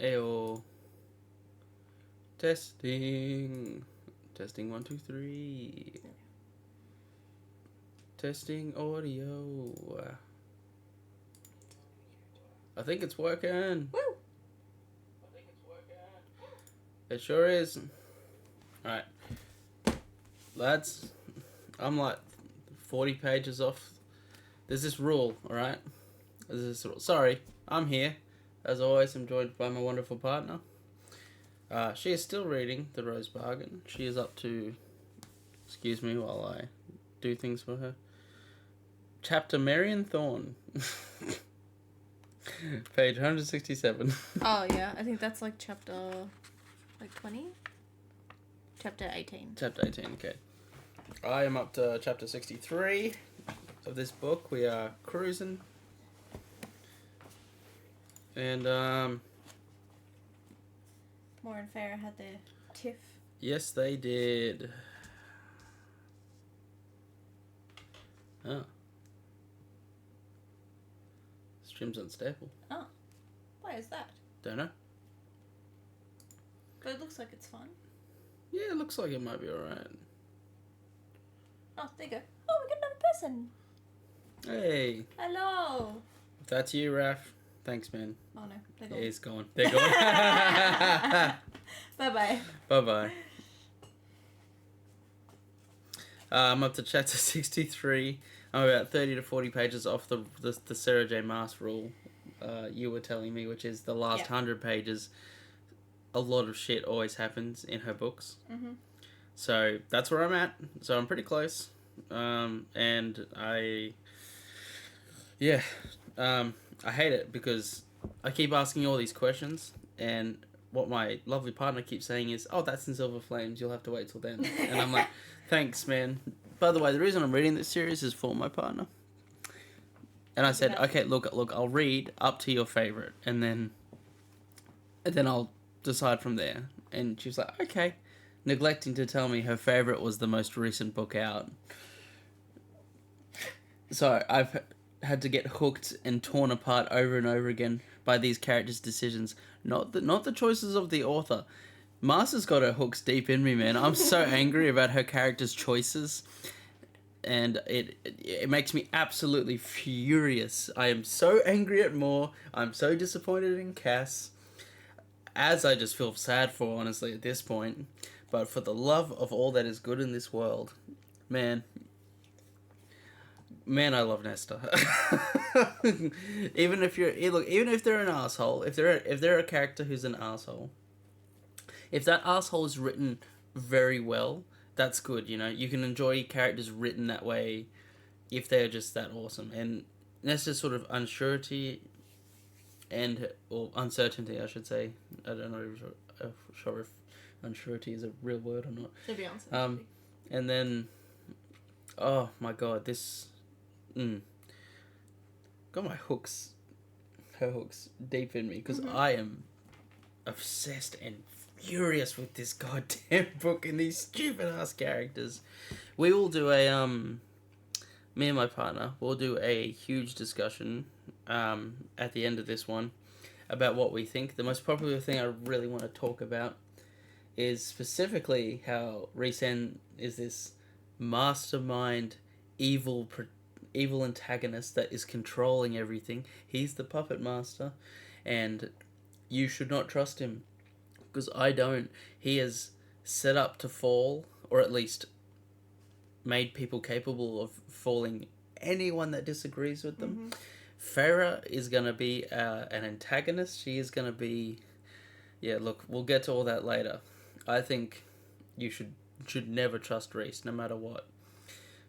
Ayo. Testing. Testing 1, 2, 3. Testing audio. I think it's working. Woo! It sure is. Alright. Lads, I'm like 40 pages off. There's this rule, alright? There's this rule. Sorry, I'm here. As always, I'm joined by my wonderful partner. She is still reading The Rose Bargain. She is up to... Excuse me while I do things for her. Chapter Marion Thorne. Page 167. Oh, yeah. I think that's like chapter... like 20? Chapter 18. Chapter 18, okay. I am up to chapter 63 of this book. We are cruising. And, MOR and Farah had their tiff. yes, they did. Oh. Stream's unstable. Oh. Why is that? Don't know. But it looks like it's fun. Yeah, it looks like it might be alright. Oh, there you go. Oh, we got another person. Hey. Hello. If that's you, Raph, thanks, man. Oh, no. They're Yeah, gone. he's gone. They're gone. Bye-bye. Bye-bye. I'm up to chapter 63. I'm about 30 to 40 pages off the Sarah J. Maas rule you were telling me, which is the last 100 pages. A lot of shit always happens in her books. Mm-hmm. So that's where I'm at. So I'm pretty close. And I hate it because I keep asking all these questions, and what my lovely partner keeps saying is, oh, that's in Silver Flames, you'll have to wait till then. And I'm like, thanks, man. By the way, the reason I'm reading this series is for my partner. And I said, okay, look, I'll read up to your favorite, and then I'll decide from there. And she was like, okay, neglecting to tell me her favorite was the most recent book out. So I've had to get hooked and torn apart over and over again by these characters' decisions, not the choices of the author. Master's got her hooks deep in me, man. I'm so angry about her character's choices, and it makes me absolutely furious. I am so angry at MOR. I'm so disappointed in Cass, as I just feel sad for, honestly, at this point. But for the love of all that is good in this world, man, I love Nesta. Even if they're an asshole, if they're a character who's an asshole, if that asshole is written very well, that's good. You know, you can enjoy characters written that way if they're just that awesome. And Nesta's sort of uncertainty, or uncertainty, I should say. I don't know sure if uncertainty is a real word or not. To be honest. And then, oh my god, this. Got my her hooks deep in me, because I am obsessed and furious with this goddamn book and these stupid ass characters. We will do me and my partner will do a huge discussion at the end of this one about what we think. The most popular thing I really want to talk about is specifically how Rhys-Ann is this mastermind evil antagonist that is controlling everything. He's the puppet master, and you should not trust him, because I don't. He is set up to fall, or at least made people capable of falling anyone that disagrees with them. Farah is going to be an antagonist. She is going to be... Yeah, look, we'll get to all that later. I think you should never trust Rhys, no matter what,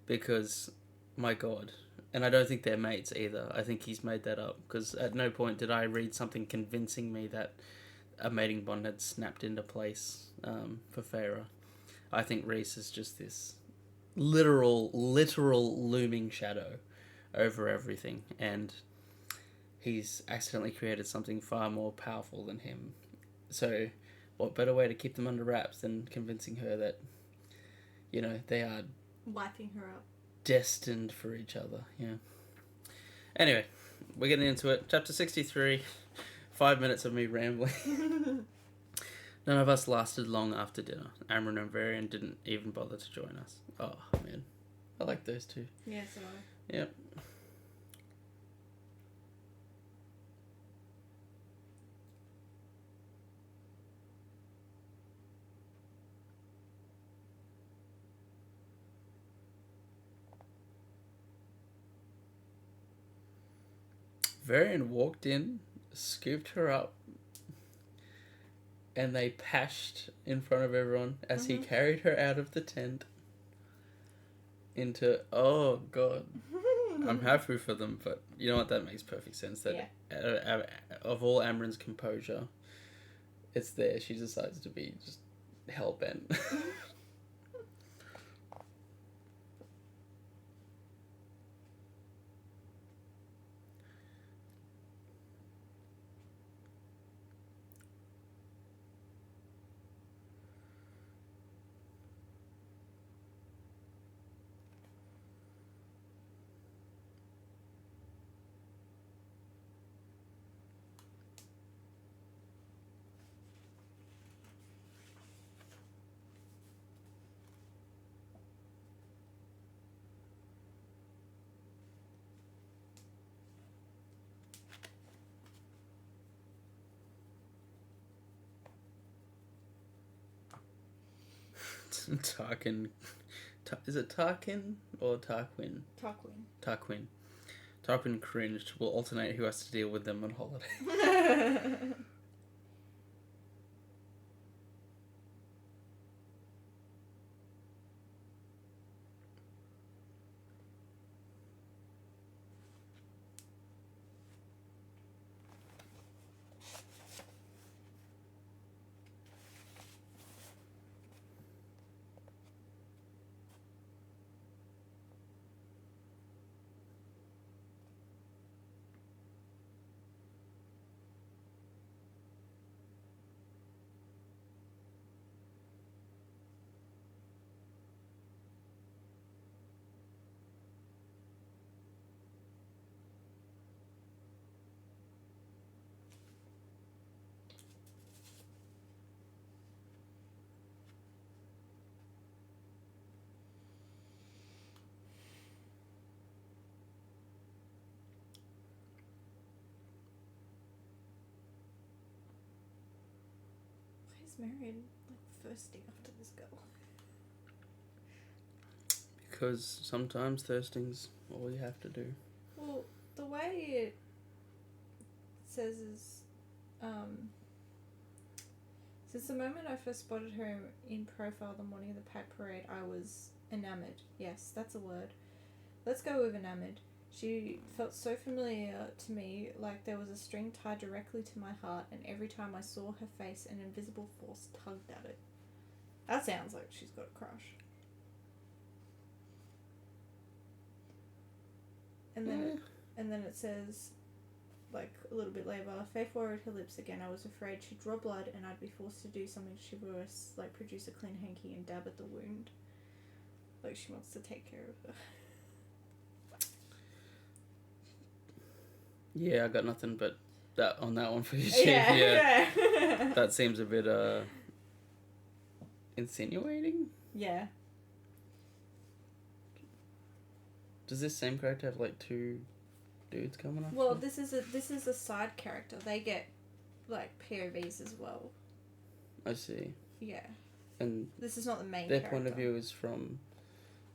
because... my god. And I don't think they're mates either. I think he's made that up, because at no point did I read something convincing me that a mating bond had snapped into place for Farah. I think Rhys is just this literal looming shadow over everything, and he's accidentally created something far more powerful than him. So what better way to keep them under wraps than convincing her that, you know, they are Wiping her up. destined for each other. Yeah. Anyway, we're getting into it. Chapter 63. 5 minutes of me rambling. None of us lasted long after dinner. Amron and Varian didn't even bother to join us. Oh, man. I like those two. Yeah, so Yep. Varian walked in, scooped her up, and they pashed in front of everyone as he carried her out of the tent into... Oh, God. I'm happy for them, but you know what? That makes perfect sense. That of all Amron's composure, it's there. She decides to be just hell-bent. Tarkin... Is it Tarkin or Tarquin? Tarquin. Tarquin cringed. Will alternate who has to deal with them on holiday. He's married like thirsty after this girl. Because sometimes thirsting's all you have to do. Well, the way it says is, since the moment I first spotted her in profile the morning of the Pack Parade, I was enamored. Yes, that's a word. Let's go with enamored. She felt so familiar to me, like there was a string tied directly to my heart, and every time I saw her face, an invisible force tugged at it. That sounds like she's got a crush. And then it says, like a little bit later, Faith wore her lips again. I was afraid she'd draw blood and I'd be forced to do something chivalrous, like produce a clean hanky and dab at the wound. Like she wants to take care of her. Yeah, I got nothing but that on that one for you, Chief. Yeah. That seems a bit insinuating. Yeah. Does this same character have like two dudes coming up? Well, this is a side character. They get like POVs as well. I see. Yeah. And this is not the main their character. point of view is from...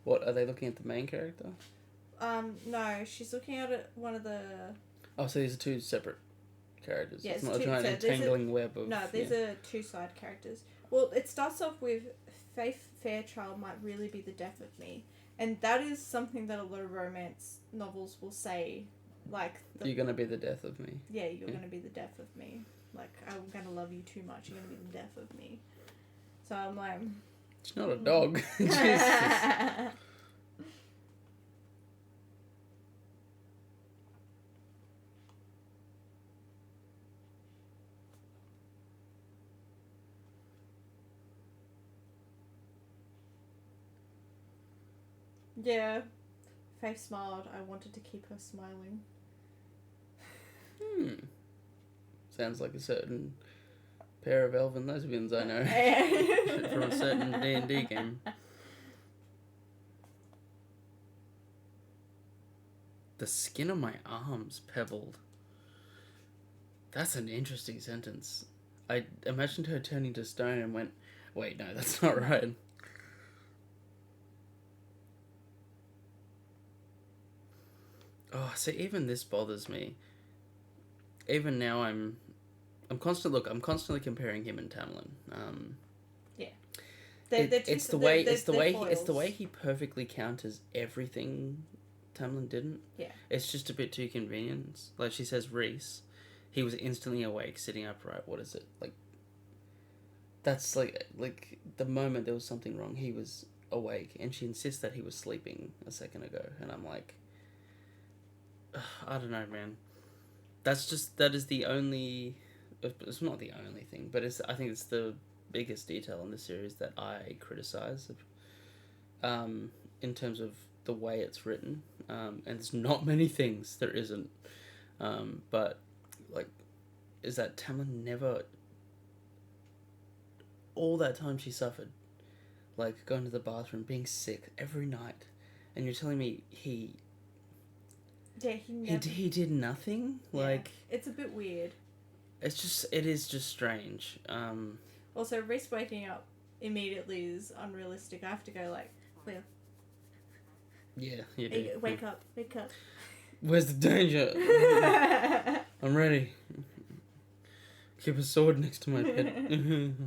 What, are they looking at the main character? No, she's looking at one of the... Oh, so these are two separate characters. Yeah, it's not a giant entangling web of... No, these are two side characters. Well, it starts off with Faith Fairchild might really be the death of me. And that is something that a lot of romance novels will say. Like... You're going to be the death of me. Yeah, you're going to be the death of me. Like, I'm going to love you too much. You're going to be the death of me. So I'm like... It's not a dog. Jesus. Yeah. Faith smiled. I wanted to keep her smiling. So Sounds like a certain pair of elven lesbians I know from a certain D&D game. The skin of my arms pebbled. That's an interesting sentence. I imagined her turning to stone and went, wait, no, that's not right. Oh, see, even this bothers me. Even now, I'm constantly comparing him and Tamlin. It's the way he perfectly counters everything Tamlin didn't. Yeah. It's just a bit too convenient. Like she says, Reese, he was instantly awake, sitting upright. What is it like? That's like the moment there was something wrong, he was awake, and she insists that he was sleeping a second ago, and I'm like, I don't know, man. That is the only. It's not the only thing, but I think it's the biggest detail in the series that I criticize. In terms of the way it's written, and there's not many things there isn't, but like, is that Tamlin never. All that time she suffered, like going to the bathroom, being sick every night, and you're telling me he did nothing. Yeah. Like, it's a bit weird. it is just strange. Also, Reese waking up immediately is unrealistic. I have to go like, Leo. Yeah, you do. Wake up. Where's the danger? I'm ready. Keep a sword next to my bed.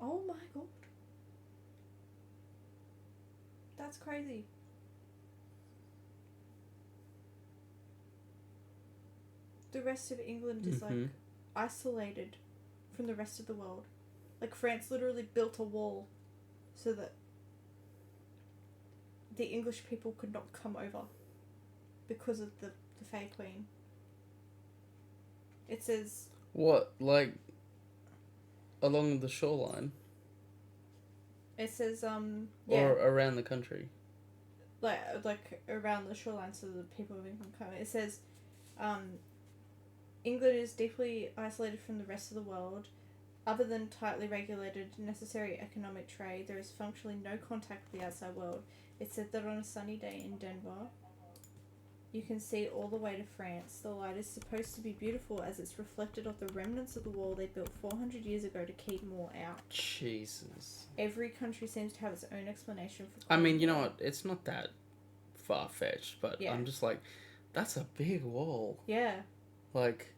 Oh my god. That's crazy. The rest of England is like isolated from the rest of the world. Like France literally built a wall so that the English people could not come over because of the Fae Queen. It says... What, like... along the shoreline? It says, yeah. Or around the country? Like around the shoreline so the people of England come. It says, England is deeply isolated from the rest of the world. Other than tightly regulated, necessary economic trade, there is functionally no contact with the outside world. It said that on a sunny day in Denver, you can see all the way to France. The light is supposed to be beautiful as it's reflected off the remnants of the wall they built 400 years ago to keep MOR out. Jesus. Every country seems to have its own explanation for... I mean, you know what? It's not that far-fetched, but yeah. I'm just like, that's a big wall. Yeah. Like...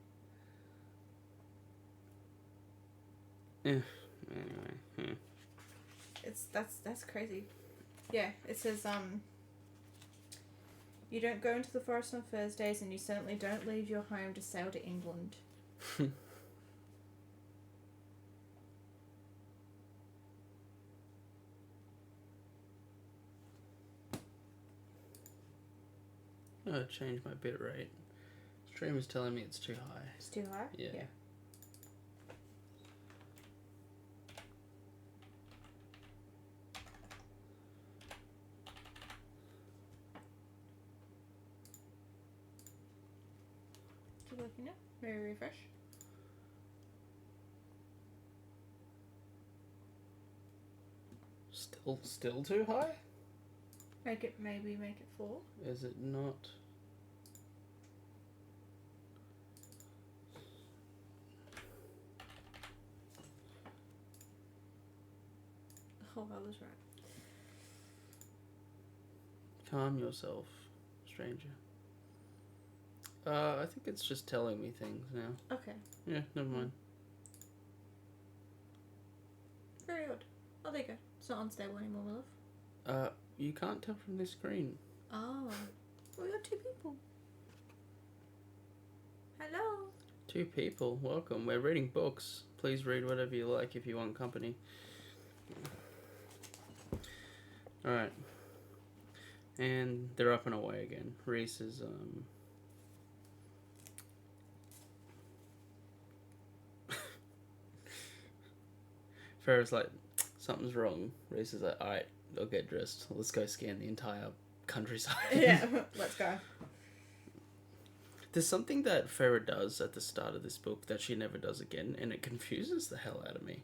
Anyway. That's crazy. Yeah, it says, you don't go into the forest on Thursdays, and you certainly don't leave your home to sail to England. I changed my bit rate. Stream is telling me it's too high. It's too high? Yeah. Still working now? Maybe refresh. Still too high? Make it 4. Is it not? Oh, I was right. Calm yourself, stranger. I think it's just telling me things now. Okay. Yeah, never mind. Very odd. Oh, there you go. It's not unstable anymore, my love. You can't tell from this screen. Oh. We got 2 people. Hello. 2 people, welcome. We're reading books. Please read whatever you like if you want company. Alright. And they're up and away again. Reese is Farrah's like, something's wrong. Reese is like, alright, I'll get dressed. Let's go scan the entire countryside. Yeah, let's go. There's something that Farrah does at the start of this book that she never does again, and it confuses the hell out of me.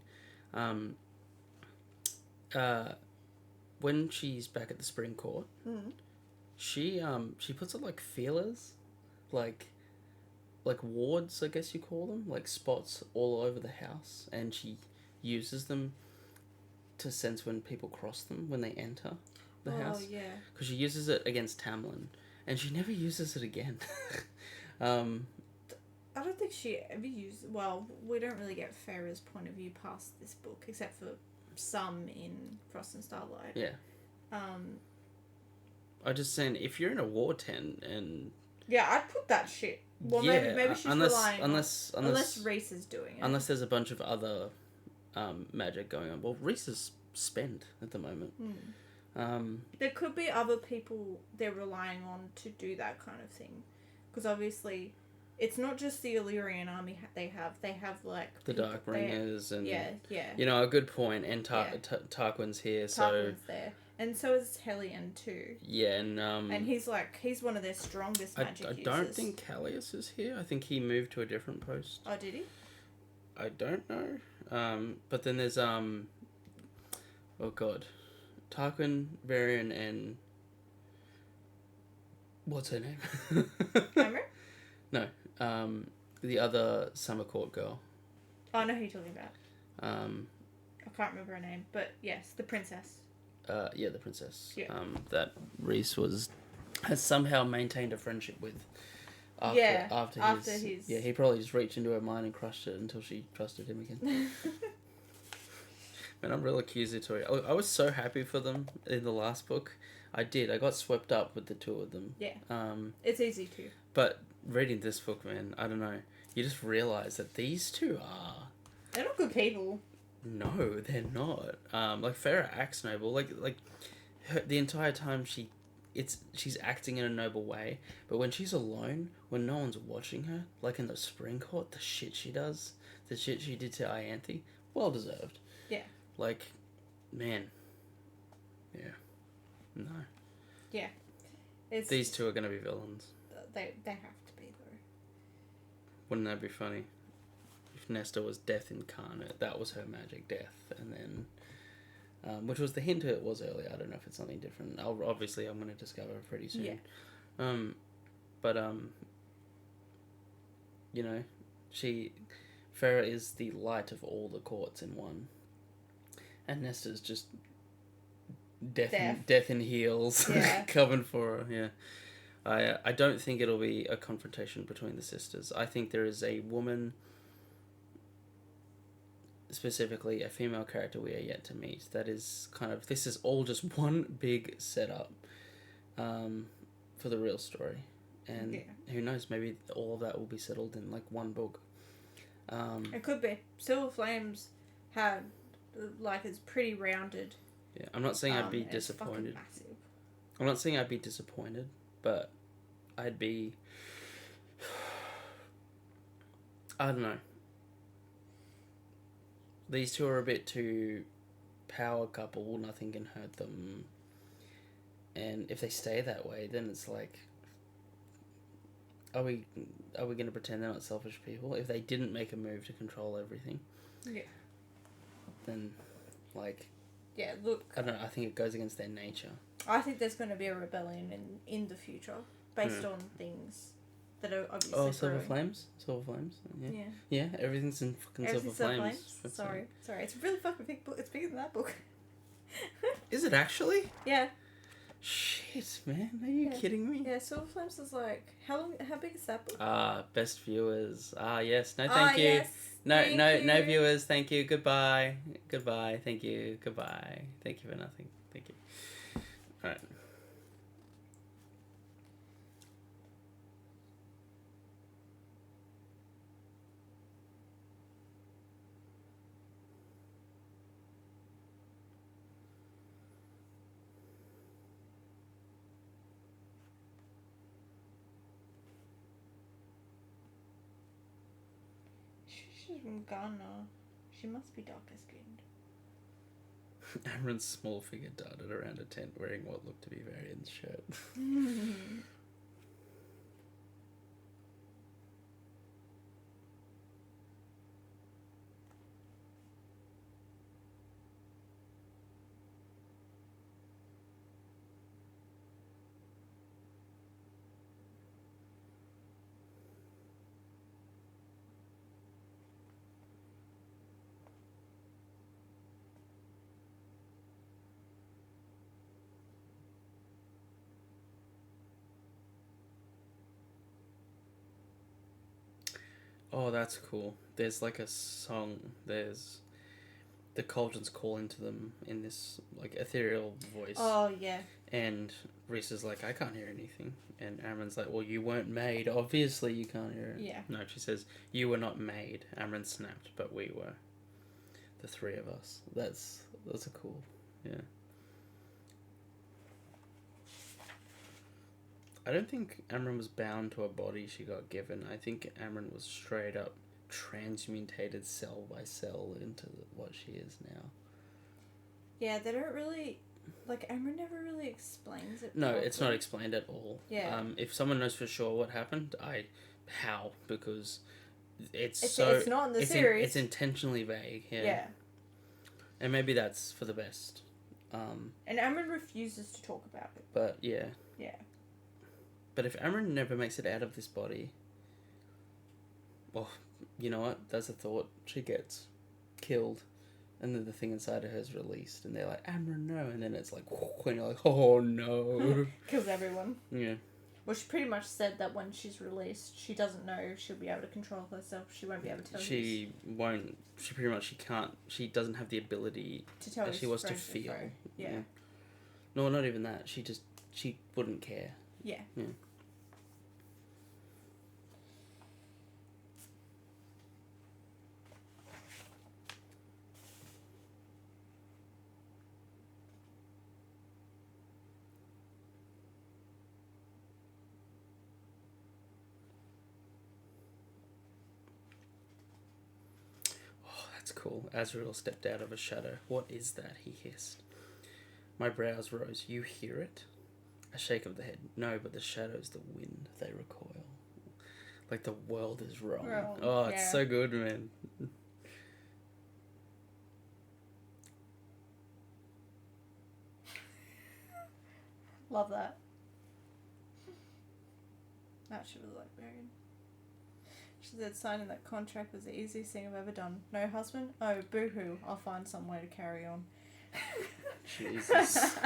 When she's back at the spring court, she puts up like feelers, like wards, I guess you call them, like spots all over the house, and she uses them to sense when people cross them when they enter the house. Oh, yeah. Because she uses it against Tamlin, and she never uses it again. I don't think she ever used... Well, we don't really get Farrah's point of view past this book, except for some in Frost and Starlight. Yeah. I just saying, if you're in a war tent and... Yeah, I'd put that shit. Well, yeah, maybe she's relying unless Reese is doing it. Unless there's a bunch of other magic going on. Well, Reese is spent at the moment. There could be other people they're relying on to do that kind of thing. Because obviously, it's not just the Illyrian army they have like... The Darkbringers and... Yeah. You know, a good point. And Tarquin's here, so... Tarquin's there. And so is Hellion too. Yeah, and he's one of their strongest magic users. I don't think Callius is here. I think he moved to a different post. Oh, did he? I don't know. But then there's oh god, Tarquin, Varian, and what's her name? Remember? No. The other summer court girl. Oh, I know who you're talking about. I can't remember her name, but yes, the princess. Yeah, the princess. Yeah. That Reese has somehow maintained a friendship with. After his... Yeah, he probably just reached into her mind and crushed it until she trusted him again. Man, I'm real accusatory. I was so happy for them in the last book. I got swept up with the two of them. Yeah. It's easy to. But reading this book, man, I don't know. You just realise that these two are... They're not good people. No, they're not. Like Farrah acts noble. Like the entire time she's acting in a noble way. But when she's alone, when no one's watching her, like in the spring court, the shit she does, the shit she did to Ianthe, well deserved. Yeah. Like, man. Yeah. No. Yeah. These two are gonna be villains. They have to be though. Wouldn't that be funny? If Nesta was death incarnate, that was her magic death, and then, which was the hint it was earlier. I don't know if it's something different. Obviously, I'm going to discover pretty soon. Yeah. But you know, Farrah is the light of all the courts in one, and Nesta's just death in heels, coming for her. Yeah. I don't think it'll be a confrontation between the sisters. I think there is a woman, specifically a female character we are yet to meet, that is this is all just one big setup for the real story. And who knows, maybe all of that will be settled in like one book. It could be. Silver Flames had it's pretty rounded. Yeah, I'm not saying I'd be disappointed. I'm not saying I'd be disappointed, but I'd be... I don't know. These two are a bit too power couple, nothing can hurt them. And if they stay that way, then it's like... Are we going to pretend they're not selfish people? If they didn't make a move to control everything... Yeah. Then, like... Yeah, look... I don't know, I think it goes against their nature. I think there's going to be a rebellion in the future, based on things that are obviously Silver Flames? Silver Flames? Yeah. Yeah, everything's in fucking Silver Flames. Sorry. It's a really fucking big book. It's bigger than that book. Is it actually? Yeah. Shit, man. Are you kidding me? Yeah, Silver Flames is like... How big is that book? Best viewers. Yes. No, thank you. Yes. No viewers. Thank you. Goodbye. Thank you. Goodbye. Thank you for nothing. Thank you. Alright. she's from Ghana. She must be darker skinned. Amron's small figure darted around a tent wearing what looked to be Varian's shirt. Oh, that's cool. There's like a song. There's the cauldrons calling to them in this like ethereal voice. Oh yeah. And Reese is like, I can't hear anything. And Amron's like, well, you weren't made. Obviously, you can't hear it. Yeah. No, she says, you were not made. Amron snapped, but we were. The three of us. That's a cool. Yeah. I don't think Amron was bound to a body she got given. I think Amron was straight up transmutated cell by cell into what she is now. Yeah, they don't really... Like, Amron never really explains it No, properly. it's not explained at all. Yeah. If someone knows for sure what happened, how? Because it's not in the series. It's intentionally vague, yeah. Yeah. And maybe that's for the best. And Amron refuses to talk about it. But, yeah. Yeah. But if Amron never makes it out of this body, well, you know what? That's a thought. She gets killed, and then the thing inside of her is released, and they're like, Amron, no. And then it's like, and you're like, oh, no. Kills everyone. Yeah. Well, she pretty much said that when she's released, she doesn't know if she'll be able to control herself. She won't be able to tell She won't. She pretty much, she can't. She doesn't have the ability to tell that she wants to friends feel. Yeah. No, not even that. She wouldn't care. Yeah. Yeah. That's cool. Azrael stepped out of a shadow. What is that? He hissed. My brows rose. You hear it? A shake of the head. No, but the shadow's the wind. They recoil. Like the world is wrong. Oh, it's so good, man. Love that. That shit was like Marion. She said signing that contract was the easiest thing I've ever done. No husband? Oh, boo-hoo. I'll find some way to carry on. Jesus.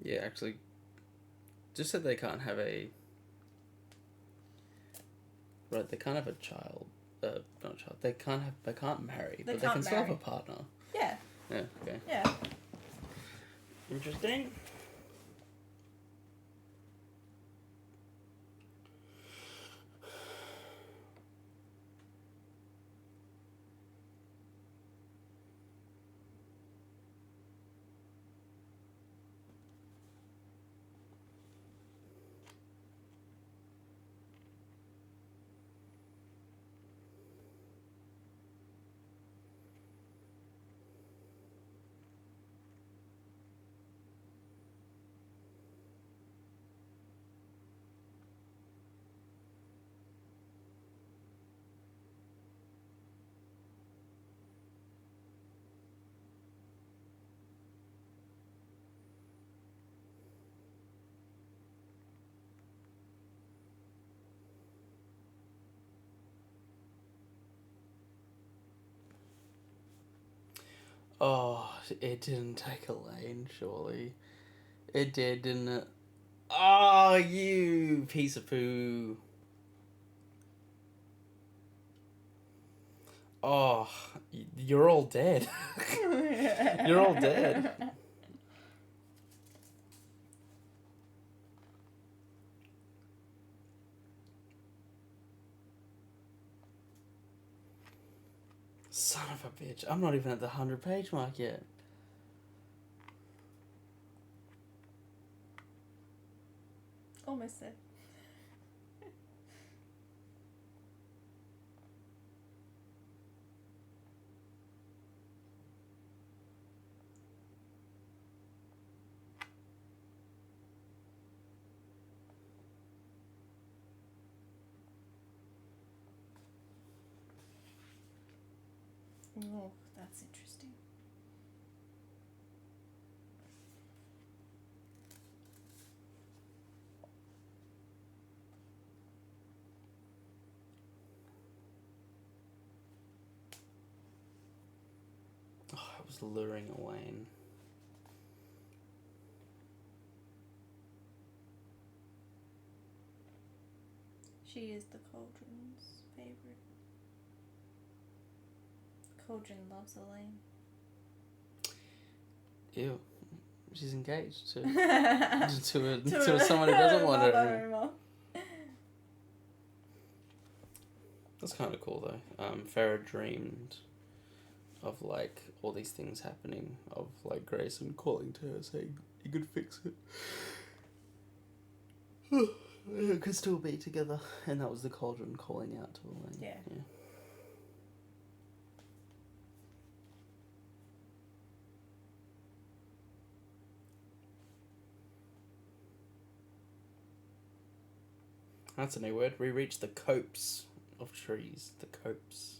Yeah, actually, just said they can't have a... Right, they can't have a child. Not a child. They can't marry, but they can still have a partner. Yeah. Yeah, okay. Yeah. Interesting. Oh, it didn't take a lane, surely. It did, didn't it? Oh, you piece of poo. Oh, you're all dead. You're all dead. Son of a bitch. I'm not even at the 100-page mark yet. Almost there. Oh, that's interesting. Oh, I was luring Elaine. She is the Cauldron's favourite. Cauldron loves Elaine. Ew. She's engaged to to someone who doesn't want her anymore. That's kind of cool though. Farah dreamed of like all these things happening, of like Grayson calling to her saying he could fix it. It could still be together, and that was the Cauldron calling out to Elaine. Yeah. That's a new word. We reached the copse of trees. The copse.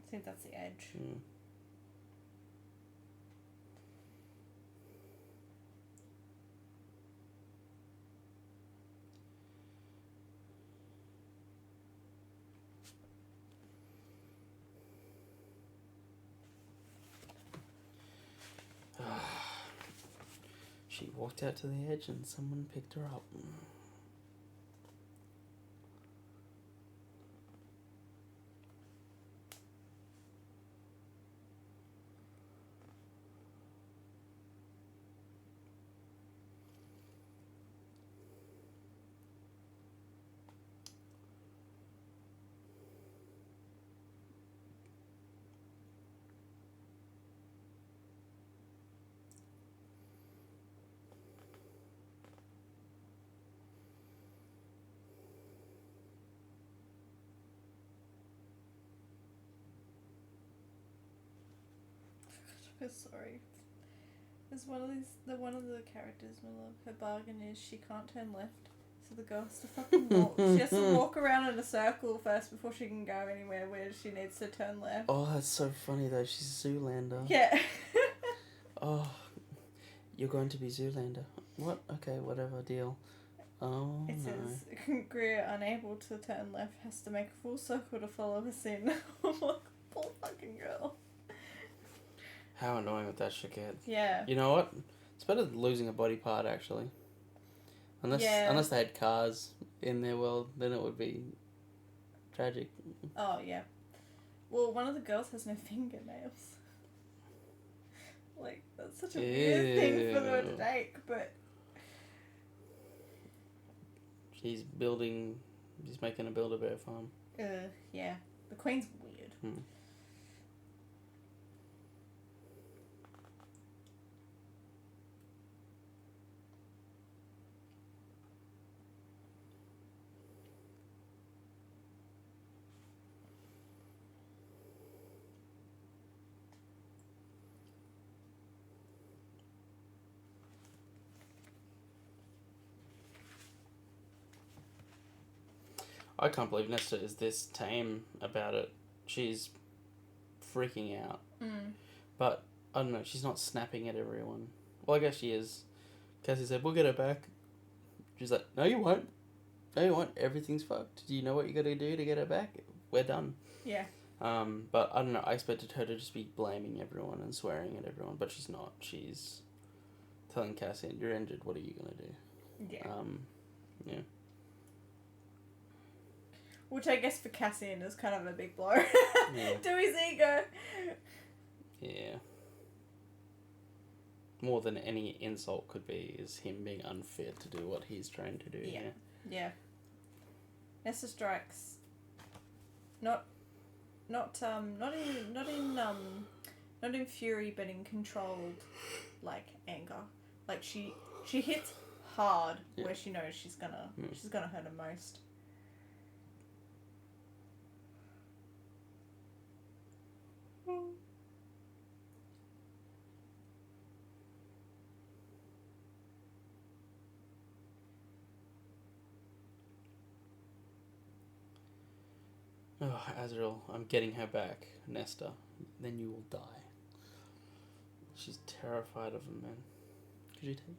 I think that's the edge. Mm. She walked out to the edge and someone picked her up. I'm sorry. There's one of the characters, my love. Her bargain is she can't turn left, so the girl has to fucking walk. She has to walk around in a circle first before she can go anywhere where she needs to turn left. Oh, that's so funny though. She's Zoolander. Yeah. Oh, you're going to be Zoolander. What? Okay, whatever, deal. Oh, It no. says, Greer, unable to turn left, has to make a full circle to follow us in. I'm like, poor fucking girl. How annoying would that shit get? Yeah. You know what? It's better than losing a body part, actually. Unless they had cars in their world, then it would be tragic. Oh, yeah. Well, one of the girls has no fingernails. Like, that's such a weird thing for them to take, but... She's making a Build-A-Bear farm. Yeah. The Queen's weird. I can't believe Nesta is this tame about it. She's freaking out. But, I don't know, she's not snapping at everyone. Well, I guess she is. Cassie said, we'll get her back. She's like, no you won't. No you won't. Everything's fucked. Do you know what you gotta do to get her back? We're done. Yeah. But, I don't know, I expected her to just be blaming everyone and swearing at everyone, but she's not. She's telling Cassie, you're injured, what are you gonna do? Yeah. Yeah. Which I guess for Cassian is kind of a big blow Yeah. to his ego. Yeah. More than any insult could be is him being unfit to do what he's trying to do. Yeah. Nesta strikes. Not in fury, but in controlled, like, anger. Like she hits hard where she knows she's gonna hurt him most. Oh, Azrael, I'm getting her back, Nesta. Then you will die. She's terrified of him, man. Could you take?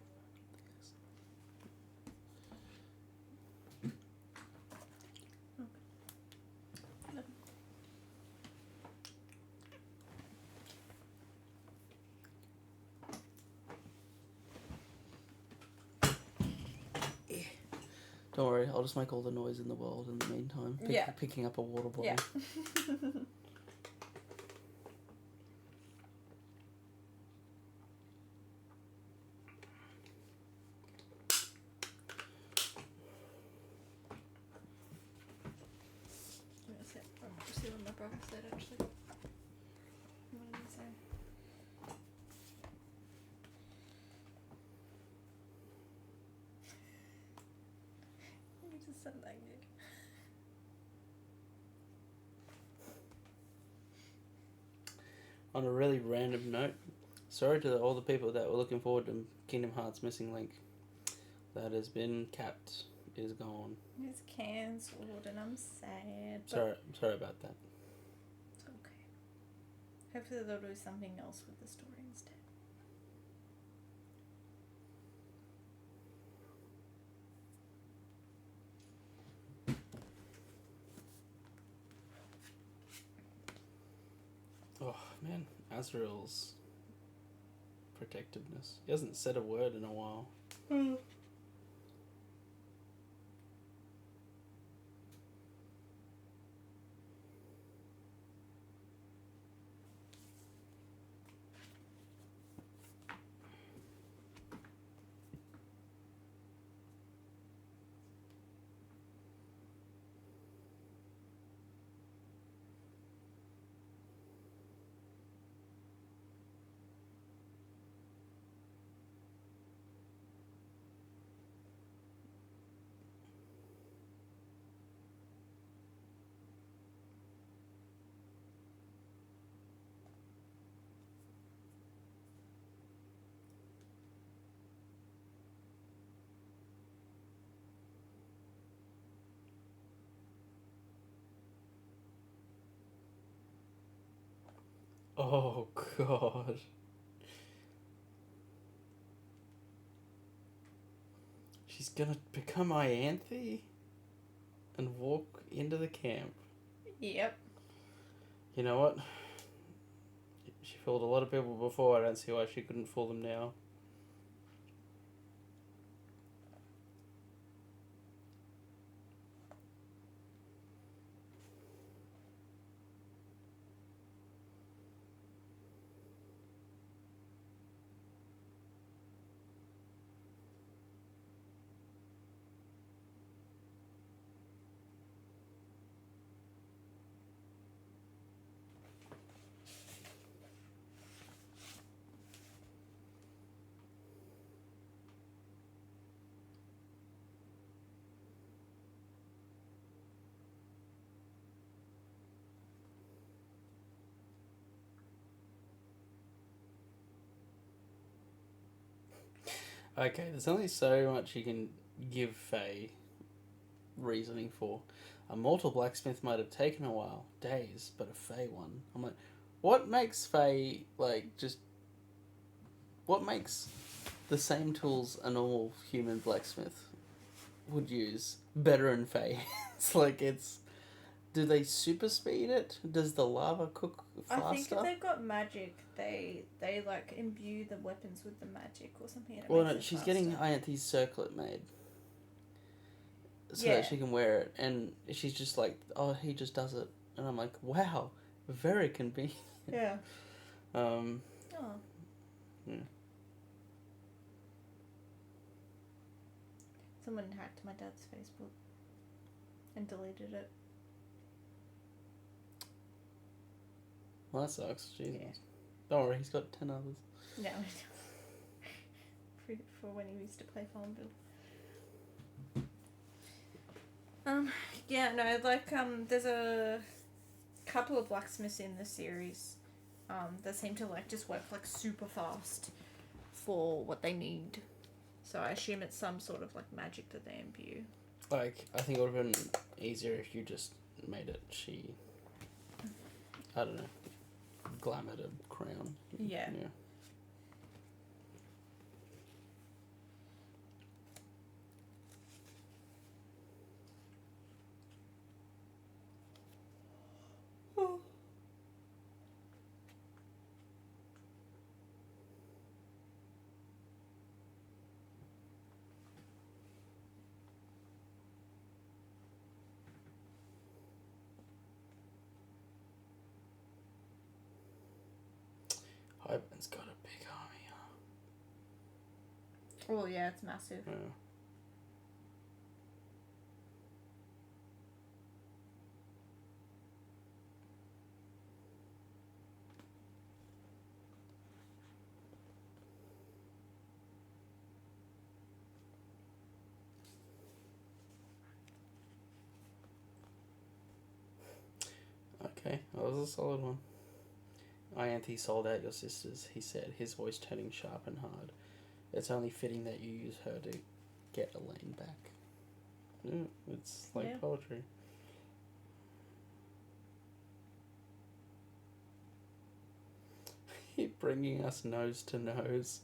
Don't worry, I'll just make all the noise in the world in the meantime. Picking up a water bottle. Yeah. See what my brother said actually. What did he say? He just said that good. On a really random note, sorry to all the people that were looking forward to Kingdom Hearts Missing Link. That has been capped. It is gone. It's cancelled and I'm sad. Sorry about that. It's okay. Hopefully they'll do something else with the story instead. Oh man, Azrael's protectiveness. He hasn't said a word in a while. Oh god. She's gonna become Ianthe and walk into the camp. Yep. You know what? She fooled a lot of people before. I don't see why she couldn't fool them now. Okay, there's only so much you can give Faye reasoning for. A mortal blacksmith might have taken a while, days, but a Fae one. I'm like, what makes Fae, what makes the same tools a normal human blacksmith would use better in Fae? Do they super speed it? Does the lava cook faster? I think if they've got magic, they imbue the weapons with the magic or something. Well, no, she's getting Ianthe's circlet made. So that she can wear it, and she's just like, oh, he just does it, and I'm like, wow, very convenient. Yeah. Yeah. Someone hacked my dad's Facebook and deleted it. Well, that sucks. Jesus. Yeah. Don't worry, he's got 10 others. No. for when he used to play Farmville. There's a couple of blacksmiths in the series that seem to just work super fast for what they need. So I assume it's some sort of magic that they imbue. I think it would have been easier if you just made it. She, I don't know, glamoured a crown. Yeah. Yeah. Ivan's got a big army. Oh yeah, it's massive. Yeah. Okay, that was a solid one. Ianthe sold out your sisters, he said, his voice turning sharp and hard. It's only fitting that you use her to get Elaine back. Yeah, it's like Yeah. poetry. Keep bringing us nose to nose.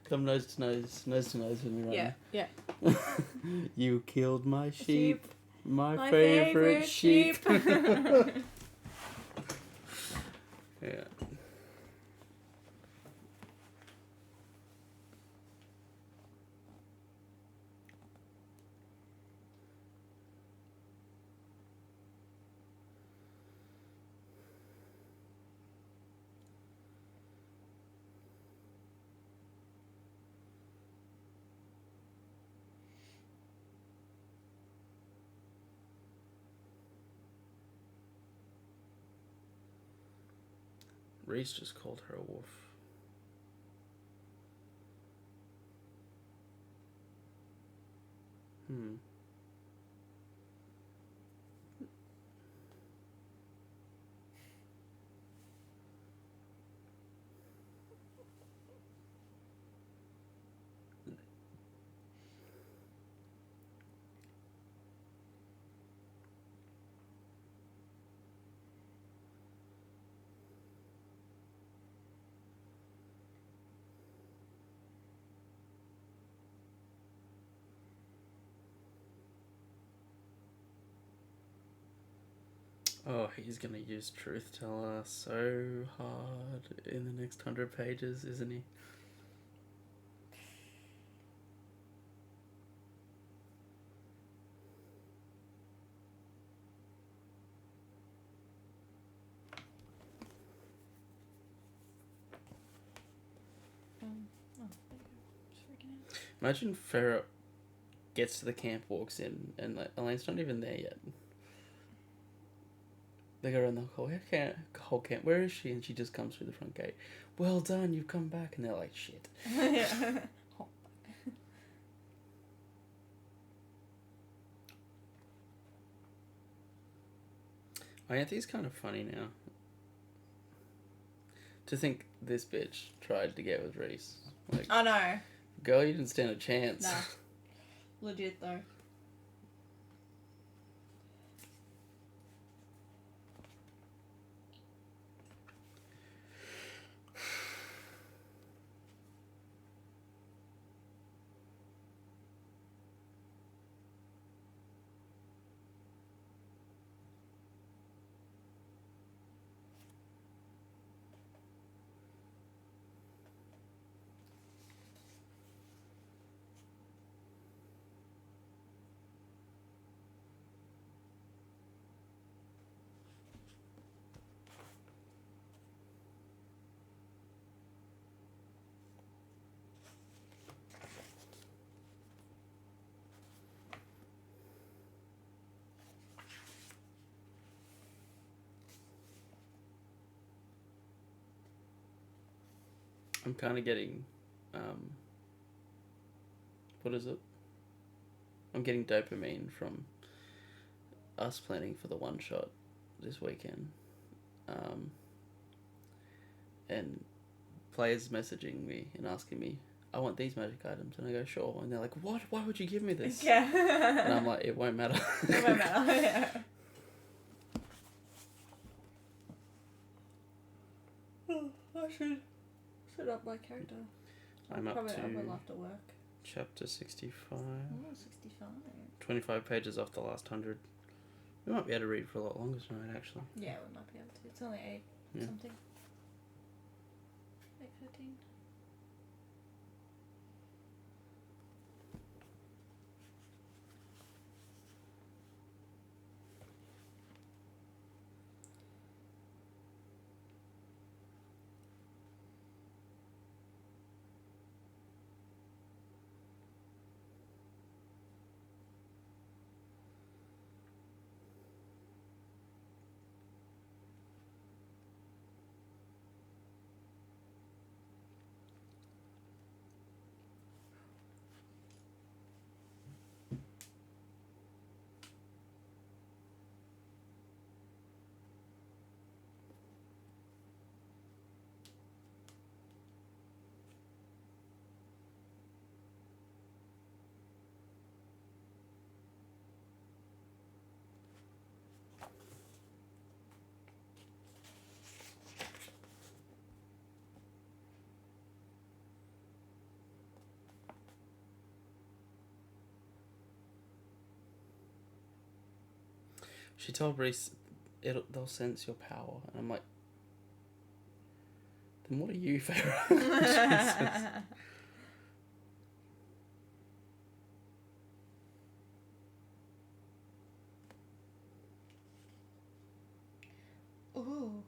Come nose to nose with me right Yeah, yeah. now. You killed my sheep. My favorite favorite sheep. sheep. Yeah. Reese just called her a wolf. Oh, he's gonna use truth teller so hard in the next 100 pages, isn't he? Imagine Farrah gets to the camp, walks in, and like, Elaine's not even there yet. They go around the whole camp. Where is she? And she just comes through the front gate. Well done, you've come back. And they're like, shit. Yeah. Ianthe's kind of funny now. To think this bitch tried to get with Reese. Like, I know. girl, you didn't stand a chance. Nah. Legit though. I'm kind of getting, what is it? I'm getting dopamine from us planning for the one shot this weekend. And players messaging me and asking me I want these magic items. And I go, sure. And they're like, what? Why would you give me this? Yeah. And I'm like, it won't matter. It won't matter, yeah. I should set up my character. I'm up Probably to I will after work. chapter 65. Oh, 65. 25 pages off the last 100. We might be able to read for a lot longer tonight, actually. Yeah, we might be able to. It's only 8 Yeah. something. 8:13. She told Reese they'll sense your power. And I'm like, then what are you, Pharaoh? Jesus. Ooh.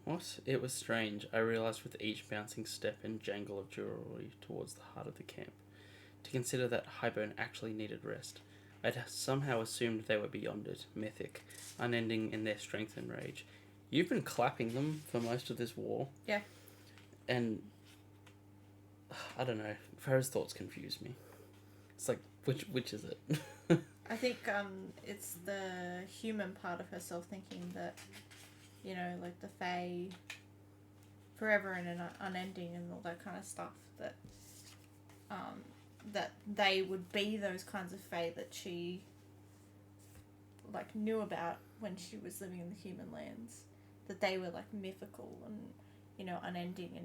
What? It was strange, I realised with each bouncing step and jangle of jewellery towards the heart of the camp. To consider that Highbone actually needed rest. I'd somehow assumed they were beyond it, mythic, unending in their strength and rage. You've been clapping them for most of this war. Yeah. And I don't know, Farah's thoughts confuse me. It's like, which is it? I think it's the human part of herself thinking that, you know, like the Fae forever and unending and all that kind of stuff, that that they would be those kinds of Fae that she like knew about when she was living in the human lands, that they were like mythical and, you know, unending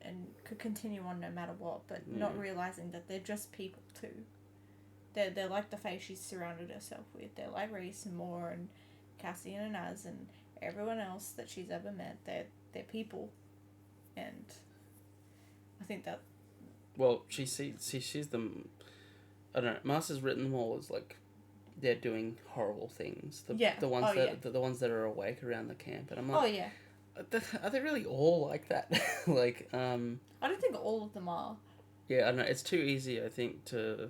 and could continue on no matter what, but not realizing that they're just people too. They're like the Fae she's surrounded herself with. They're like Reese and MOR and Cassian and Az and everyone else that she's ever met. They're people, and I think that. Well, she sees them. I don't know. Master's written them all as like they're doing horrible things. The ones the ones that are awake around the camp, and I'm like, oh yeah. Are they really all like that? Like, I don't think all of them are. Yeah, I don't know. It's too easy, I think, to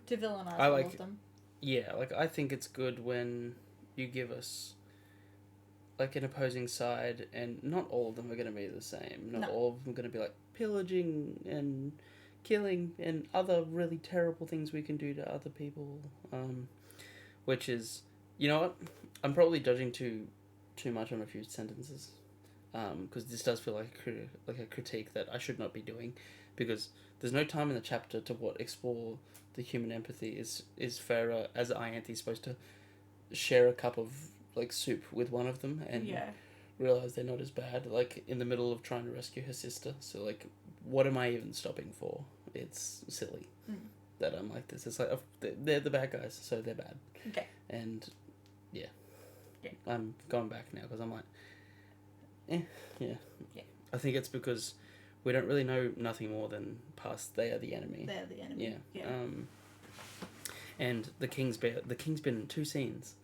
villainize all of them. Yeah, like I think it's good when you give us like an opposing side, and not all of them are going to be the same. Not all of them are going to be like pillaging and killing and other really terrible things we can do to other people. Which is, you know what? I'm probably judging too much on a few sentences. Because this does feel like a critique that I should not be doing, because there's no time in the chapter to explore the human empathy. Is Farah as Ianthe supposed to share a cup of like soup with one of them and realize they're not as bad, like in the middle of trying to rescue her sister? So like, what am I even stopping for? It's silly that I'm like this. It's like, they're the bad guys, so they're bad. Okay. And, yeah. Yeah. I'm going back now because I'm like, yeah. Yeah. I think it's because we don't really know nothing more than past they are the enemy. They're the enemy. Yeah. And the king's been in 2 scenes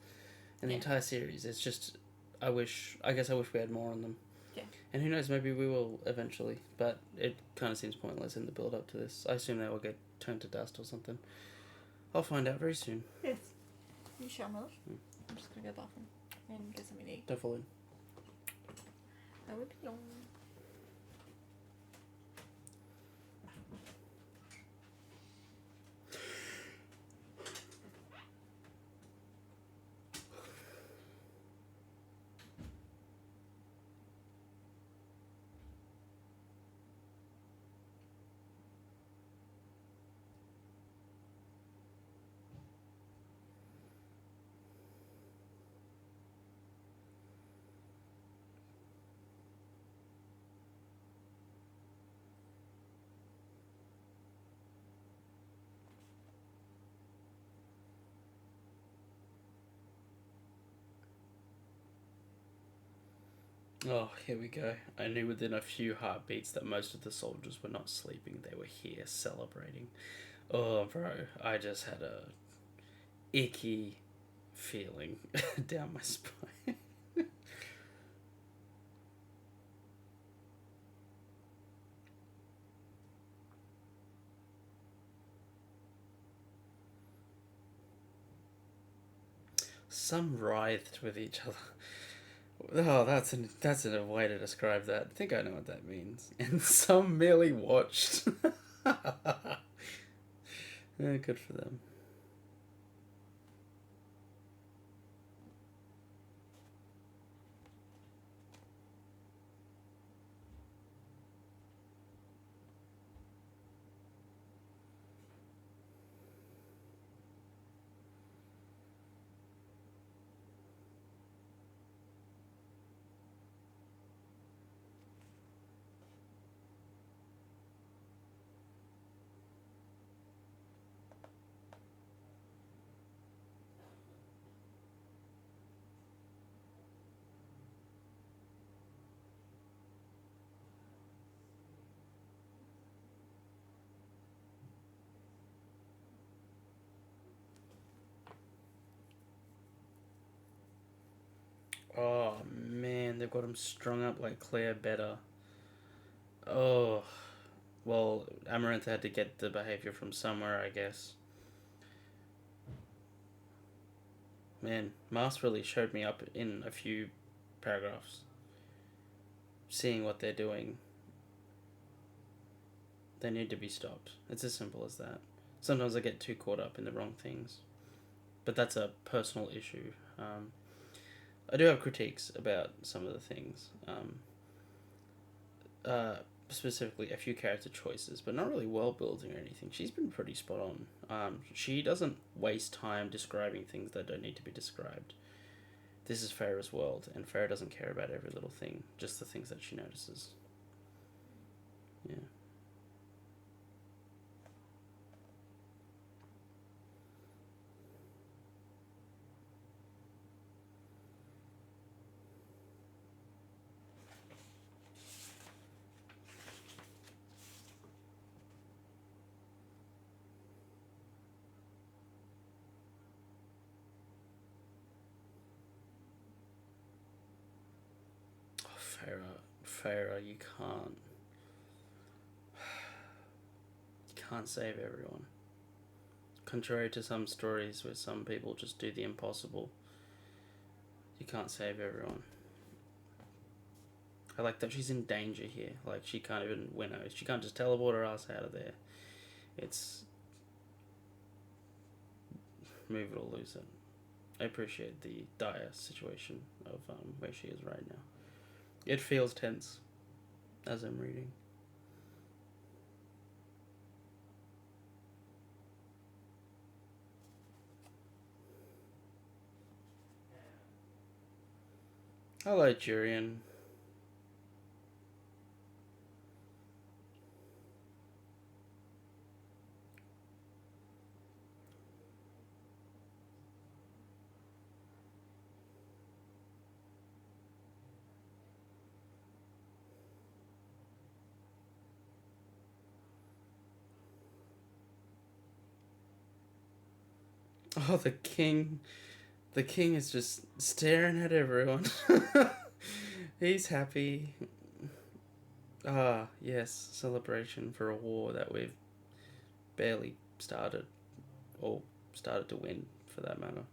in the entire series. It's just, I guess I wish we had more on them. Yeah. And who knows, maybe we will eventually, but it kind of seems pointless in the build up to this. I assume they will get turned to dust or something. I'll find out very soon. Yes. You shall, my love. I'm just gonna go to the bathroom and get something to eat. Don't fall in. I will be long. Oh, here we go. I knew within a few heartbeats that most of the soldiers were not sleeping. They were here celebrating. Oh, bro, I just had a icky feeling down my spine. Some writhed with each other. Oh, that's a way to describe that. I think I know what that means. And some merely watched. Yeah, good for them. Oh man, they've got him strung up like Claire better. Oh, well, Amaranth had to get the behavior from somewhere, I guess. Man, Mars really showed me up in a few paragraphs. Seeing what they're doing. They need to be stopped. It's as simple as that. Sometimes I get too caught up in the wrong things. But that's a personal issue. I do have critiques about some of the things. Specifically, a few character choices, but not really world building or anything. She's been pretty spot on. She doesn't waste time describing things that don't need to be described. This is Farah's world, and Farah doesn't care about every little thing, just the things that she notices. Yeah. Farah, you can't save everyone. Contrary to some stories where some people just do the impossible, you can't save everyone. I like that she's in danger here. Like, she can't even win her. She can't just teleport her ass out of there. It's move it or lose it. I appreciate the dire situation of where she is right now. It feels tense as I'm reading. Hello, Jurian. Oh, the king. The king is just staring at everyone. He's happy. Ah, yes, celebration for a war that we've barely started, or started to win, for that matter.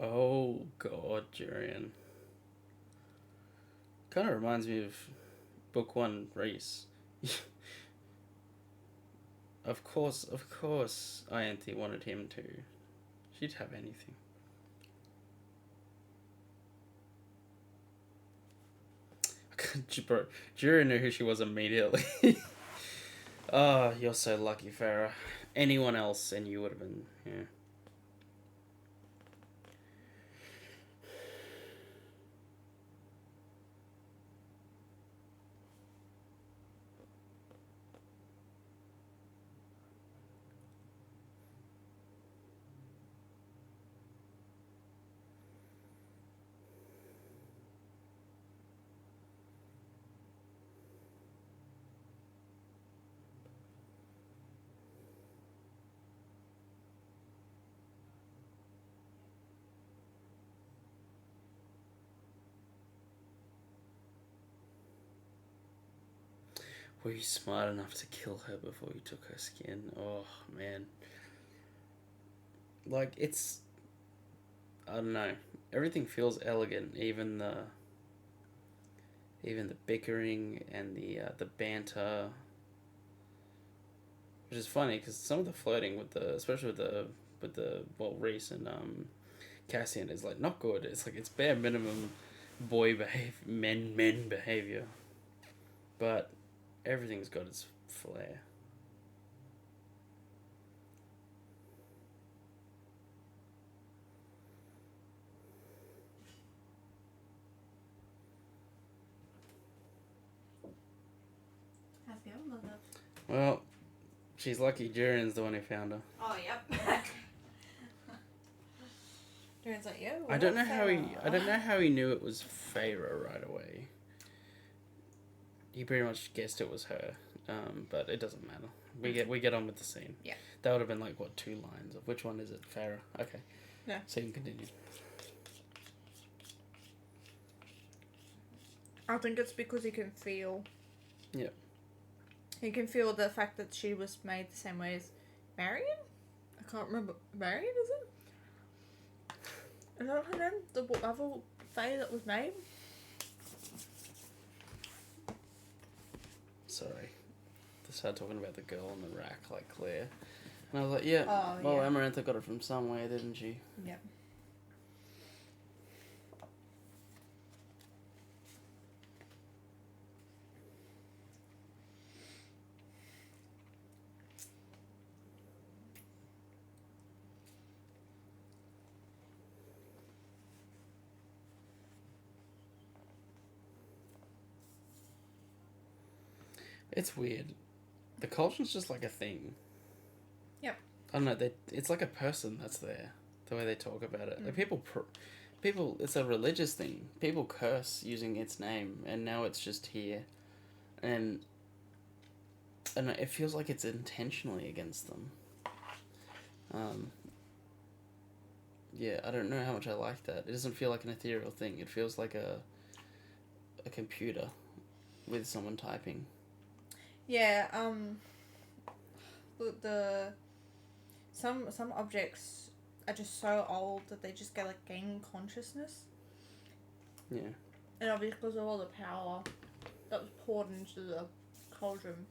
Oh god, Jurian. Kind of reminds me of Book 1 Reese. Of course, Ianthe wanted him to. She'd have anything. Bro, Jurian knew who she was immediately. Oh, you're so lucky, Farah. Anyone else and you would have been, yeah. Were you smart enough to kill her before you took her skin? Oh, man. Like, it's... I don't know. Everything feels elegant. Even the bickering and the banter. Which is funny, because some of the flirting with the... Especially with the well, Reese and Cassian is, like, not good. It's like, it's bare minimum boy behavior. Men behavior. But... everything's got its flair. Happy I'm with it. Well, she's lucky Jurian's the one who found her. Oh, yep. Duran's like, yo. I don't know how he knew it was Feyre right away. He pretty much guessed it was her, but it doesn't matter. We get on with the scene. Yeah. That would have been like, what, 2 lines of which one is it? Farah. Okay. Yeah. Scene continued. I think it's because he can feel. Yeah. He can feel the fact that she was made the same way as Marion? I can't remember. Marion, is it? Is that her name? The other Fae that was made? Sorry. They started talking about the girl on the rack, like Claire. And I was like, yeah, Oh, well, yeah. Amarantha got it from somewhere, didn't she? Yep. It's weird. The culture's just like a thing. Yep. I don't know. It's like a person that's there. The way they talk about it, like people. It's a religious thing. People curse using its name, and now it's just here, and it feels like it's intentionally against them. Yeah, I don't know how much I like that. It doesn't feel like an ethereal thing. It feels like a computer with someone typing. Yeah, some objects are just so old that they just get like gain consciousness. Yeah. And obviously because of all the power that was poured into the cauldron.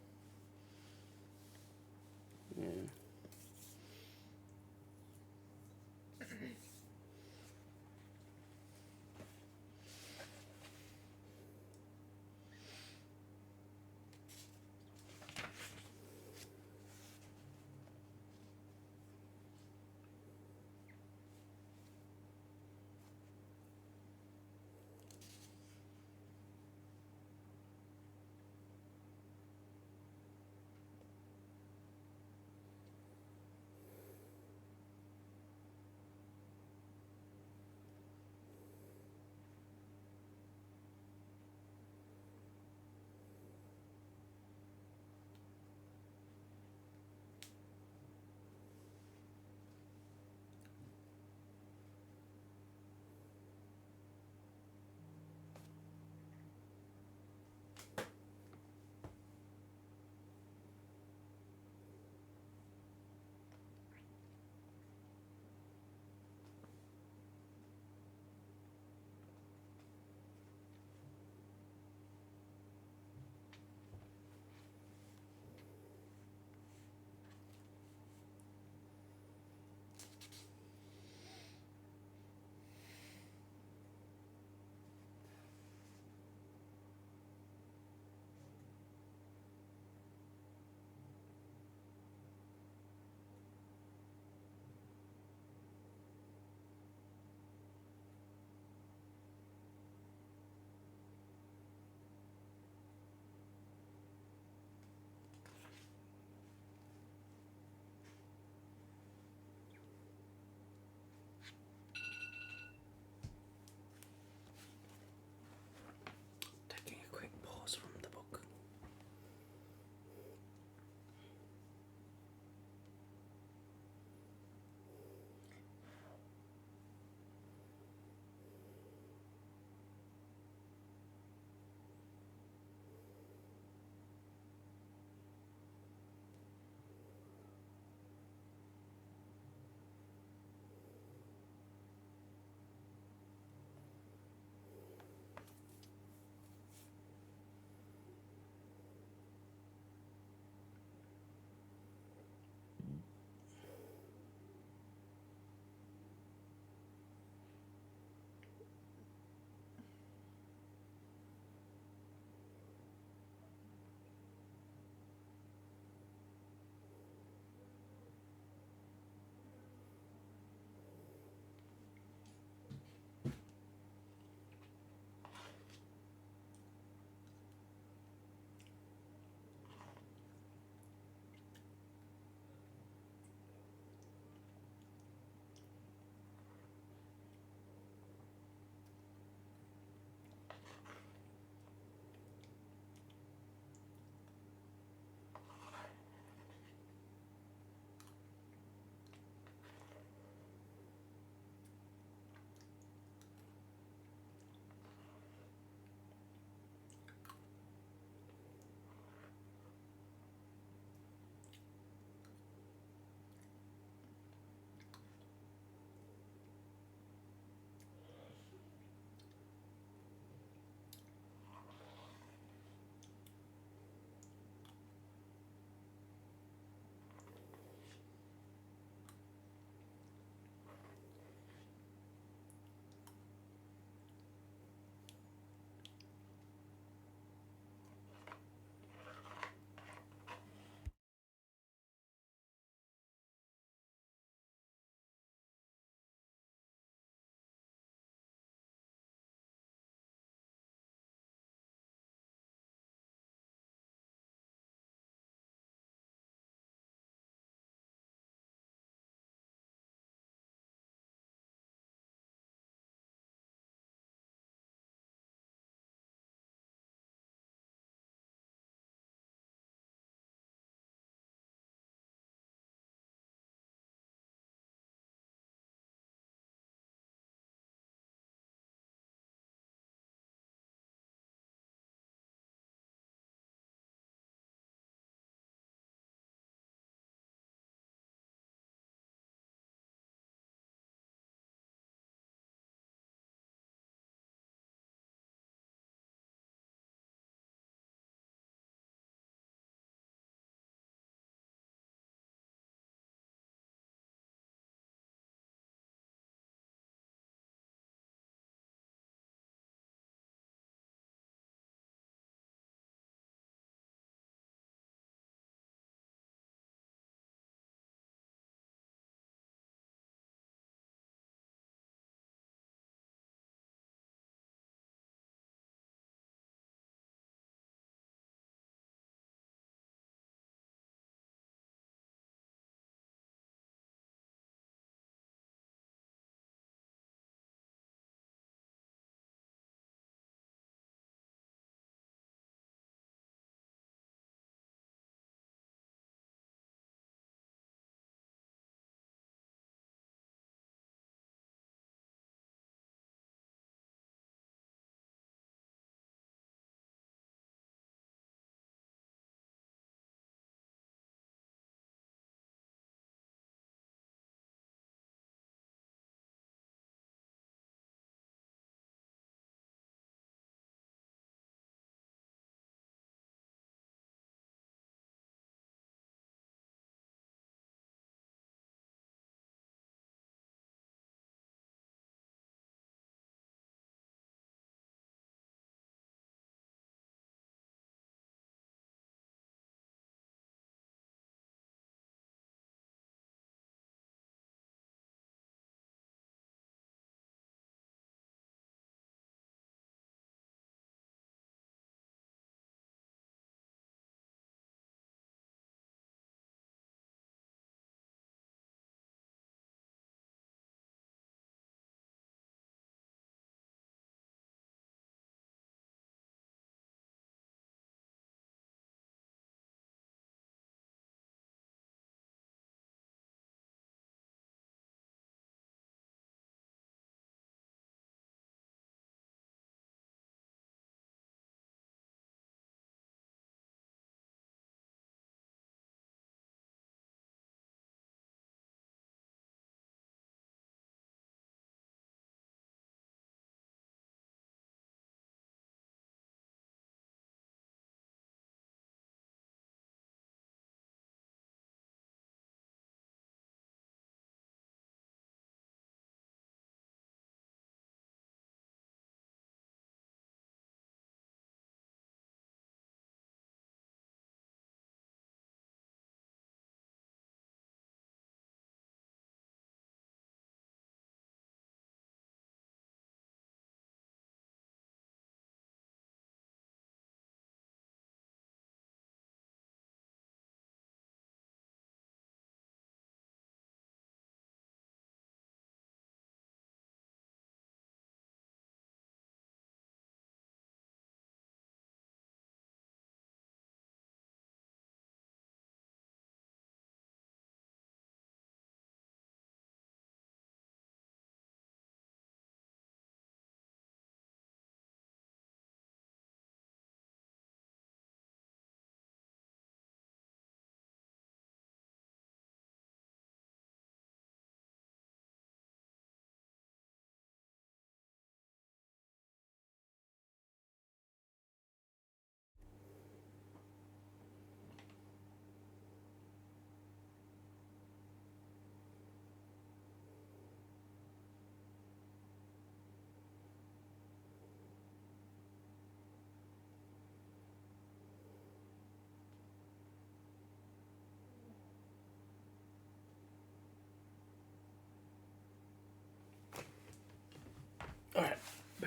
Yeah.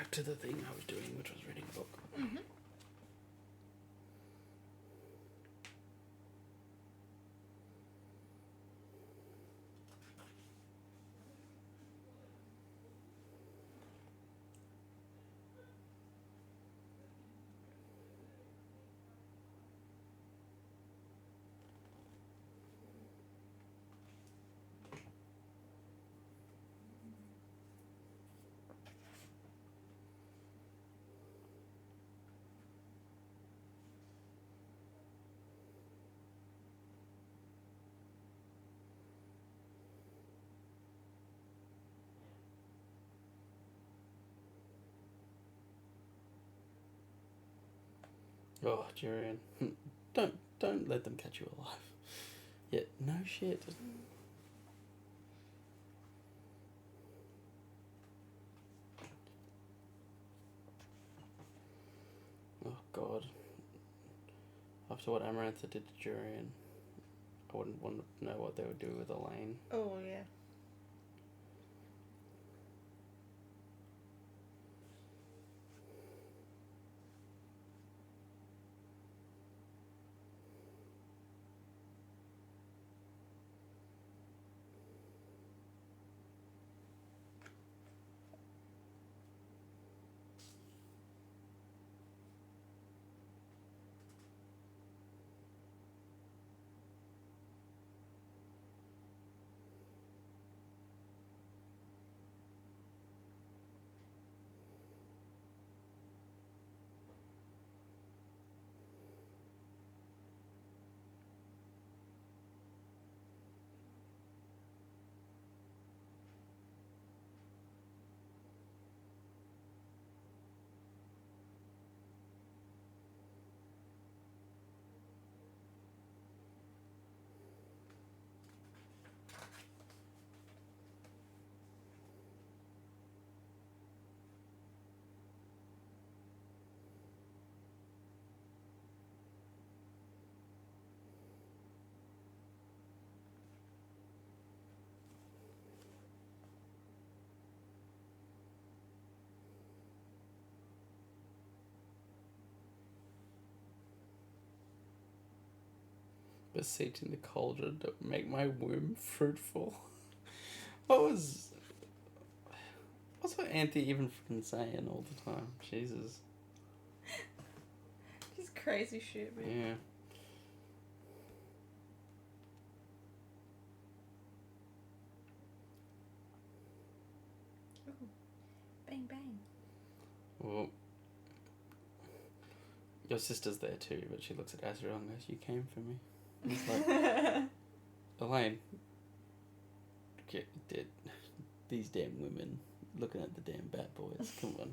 back to the thing I was doing, which was reading a book. Mm-hmm. Oh, Jurian. Don't let them catch you alive. Yeah, no shit. Oh, God. After what Amarantha did to Jurian, I wouldn't want to know what they would do with Elaine. Oh, yeah. Beseeching the cauldron to make my womb fruitful. What's what Auntie even fucking saying all the time? Jesus. Just crazy shit, man. Yeah. Ooh. Bang, bang. Well, your sister's there too, but she looks at Azrael and goes, "You came for me." And it's like, Elaine, did these damn women looking at the damn bad boys? Come on.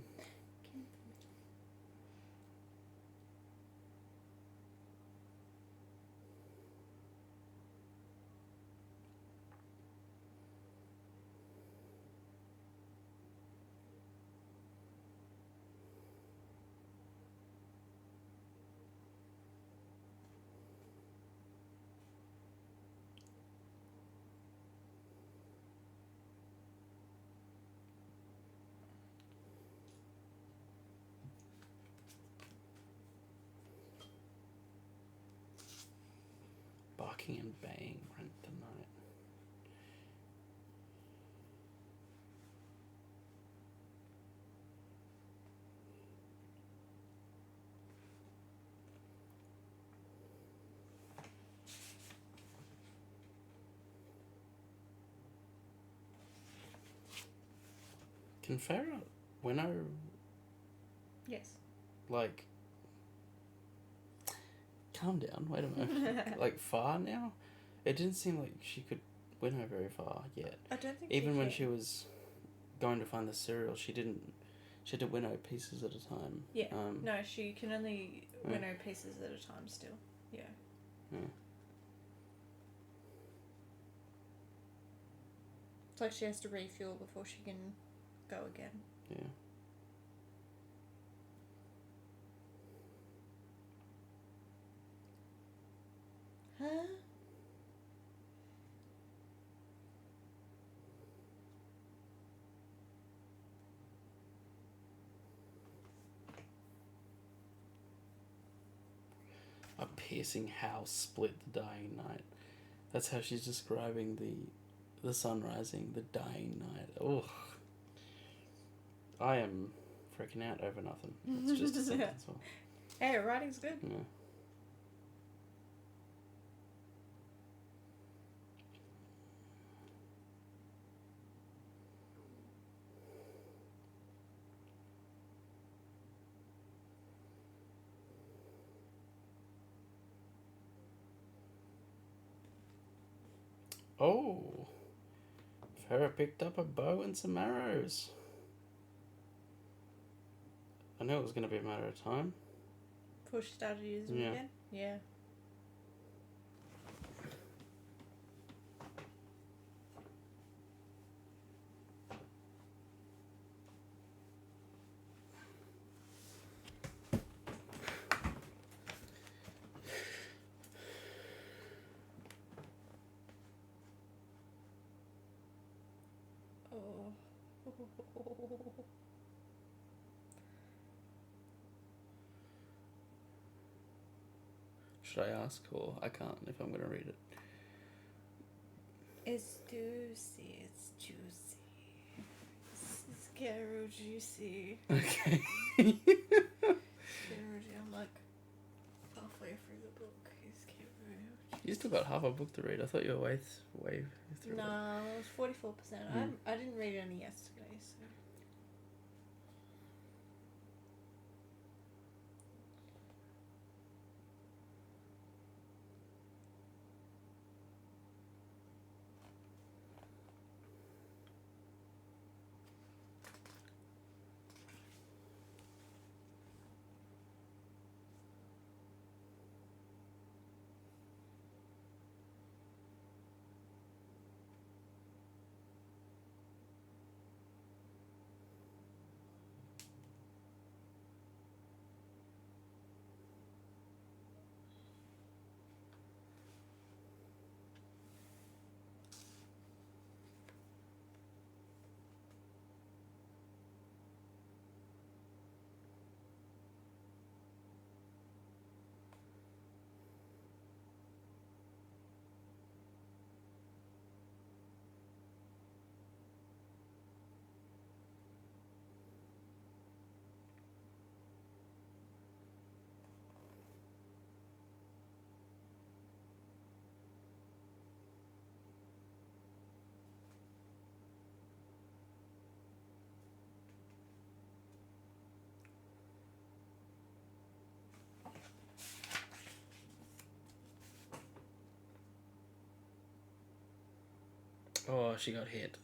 Barking and baying rent the night. Can Farah winnow, Yes. like, calm down, wait a minute, like, far now? It didn't seem like she could winnow very far yet. I don't think Even when can. she was going to find the cereal, she had to winnow pieces at a time. Yeah. No, she can only winnow pieces at a time still. Yeah. Yeah. It's like she has to refuel before she can go again. Yeah. Huh? piercing house split the dying night. That's how she's describing the sun rising, the dying night. Oh, I am freaking out over nothing. It's just a sentence. Hey, writing's good. Yeah. Oh, Farah picked up a bow and some arrows. I knew it was going to be a matter of time. Before she started using them again? Yeah. Oh. Should I ask, or I can't if I'm going to read it? It's juicy. It's juicy. It's Garo juicy. Okay. I'm like halfway through the book. It's Garo. You still got half a book to read. I thought you were way through. No, it was 44%. I didn't read any yesterday, so. Oh, she got hit.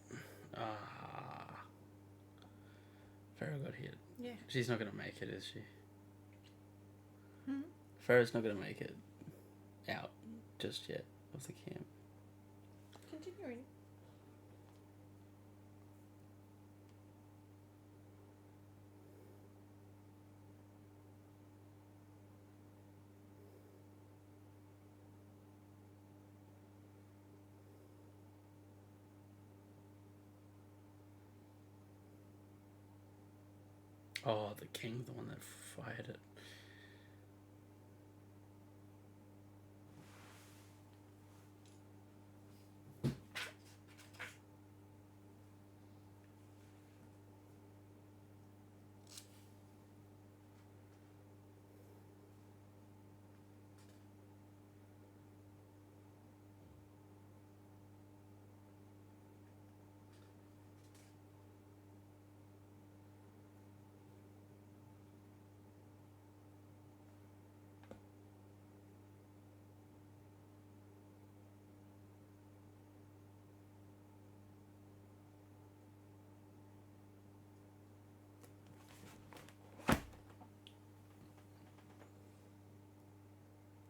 Farah got hit. Yeah. She's not going to make it, is she? Hmm? Farah's not going to make it out just yet of the camp. Continuing. Oh, the king, the one that fired it.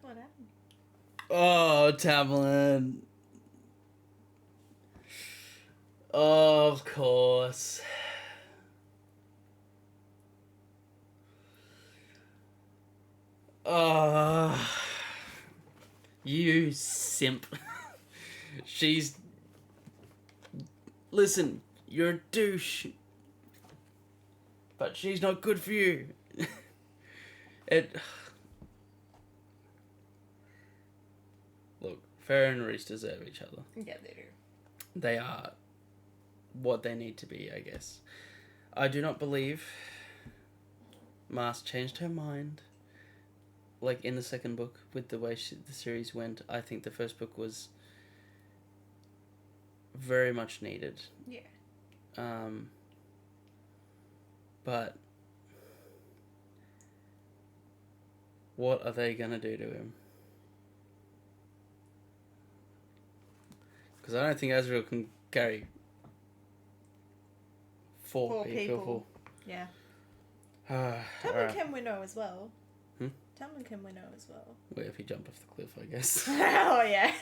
What happened? Oh, Tamlin. Oh, of course. You simp. She's... Listen, you're a douche. But she's not good for you. It... Look, Farrah and Reese deserve each other. Yeah, they do. They are what they need to be, I guess. I do not believe Mars changed her mind. Like in the second book, with the way the series went, I think the first book was very much needed. Yeah. But what are they gonna do to him? Because I don't think Azrael can carry four people. Yeah. Alright. Tamlin can winnow as well. Hmm? Tamlin can winnow as well. Wait, if he jumped off the cliff, I guess. Oh, yeah.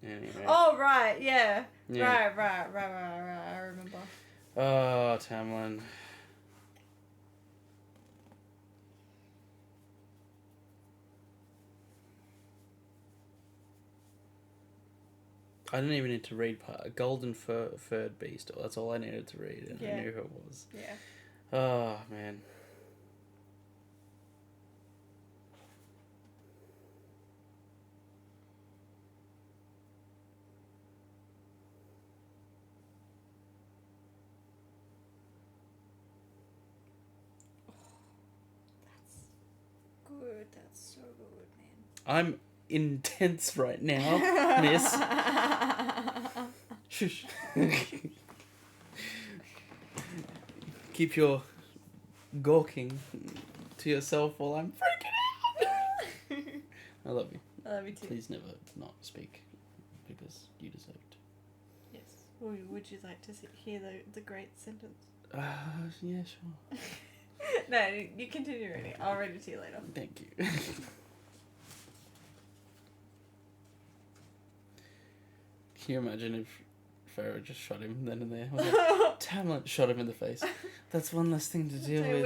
Anyway. Oh, right, yeah. Yeah. Right, I remember. Oh, Tamlin. I didn't even need to read a golden furred beast. That's all I needed to read, and I knew who it was. Yeah. Oh, man. Good, that's so good, man. I'm intense right now, miss. Shush. Keep your gawking to yourself while I'm freaking out. I love you. I love you too. Please never not speak, because you deserve it. Yes. Would you like to hear the great sentence? Yeah, sure. No, you continue reading. I'll read it to you later. Thank you. Can you imagine if Farrah just shot him then and there? Tamlin shot him in the face. That's one less thing to deal with.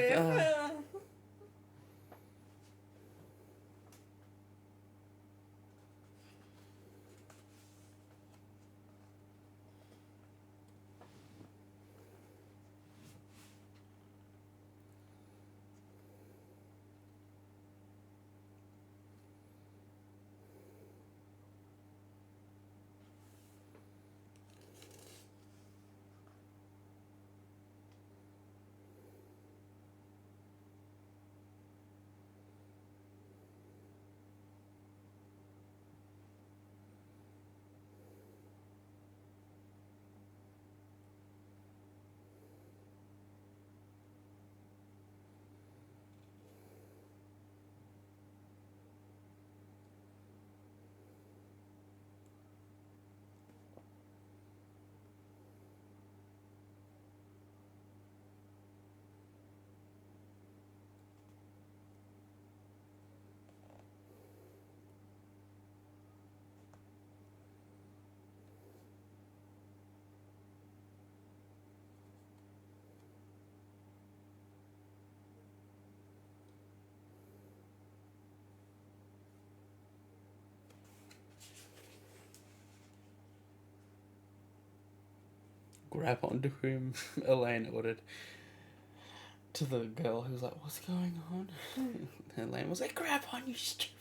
Grab onto him, Elaine ordered. To the girl who was like, "What's going on?" And Elaine was like, "Grab on, you stupid."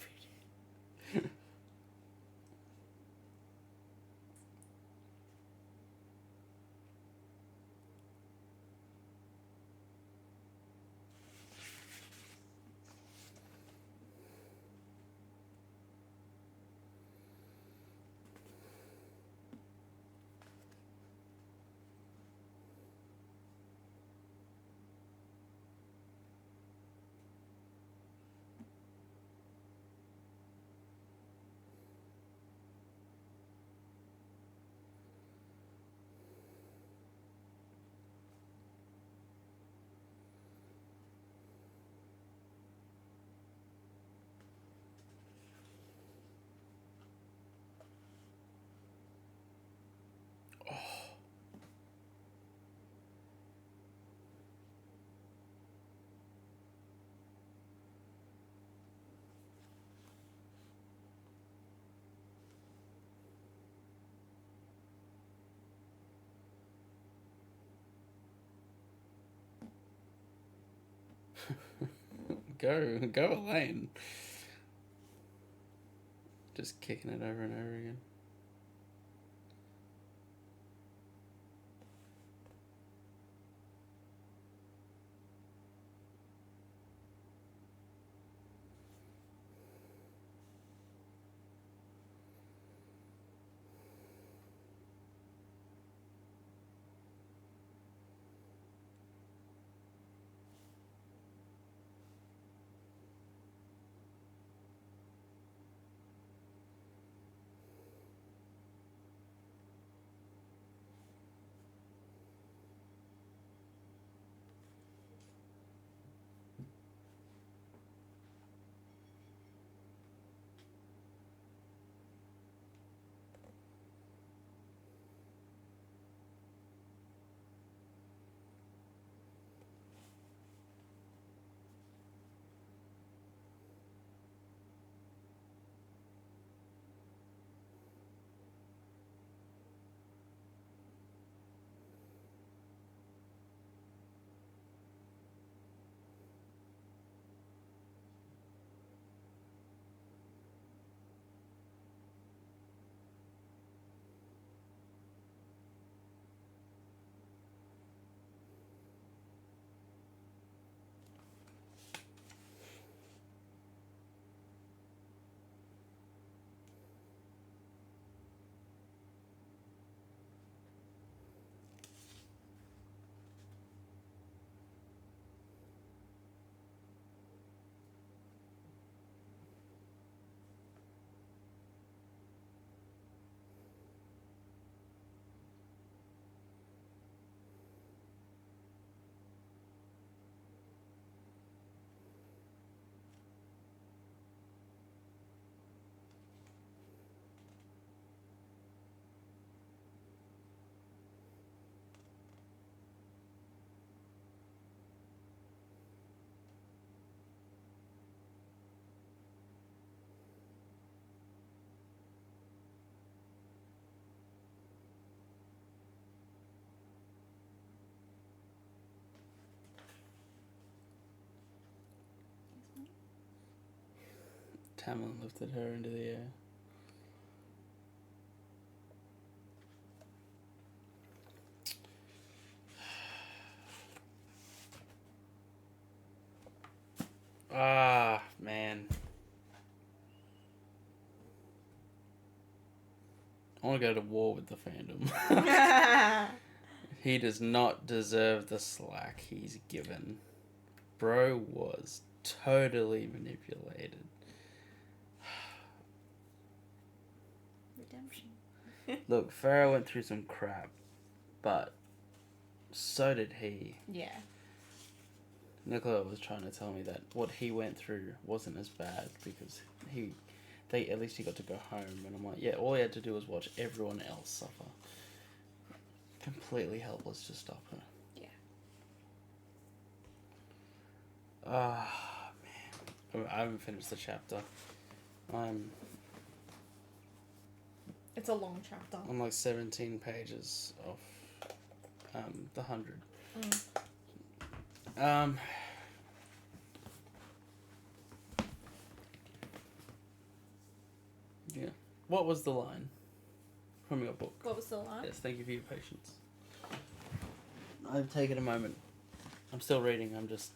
Go, Elaine. Just kicking it over and over again. Tamlin lifted her into the air. Ah, man. I want to go to war with the fandom. He does not deserve the slack he's given. Bro was totally manipulated. Redemption. Look, Pharaoh went through some crap, but so did he. Yeah. Nicola was trying to tell me that what he went through wasn't as bad because at least he got to go home, and I'm like, yeah, all he had to do was watch everyone else suffer. Completely helpless to stop her. Yeah. Ah, man. I haven't finished the chapter. It's a long chapter. I'm like 17 pages off the 100. Yeah. What was the line from your book? What was the line? Yes, thank you for your patience. I've taken a moment. I'm still reading, I'm just...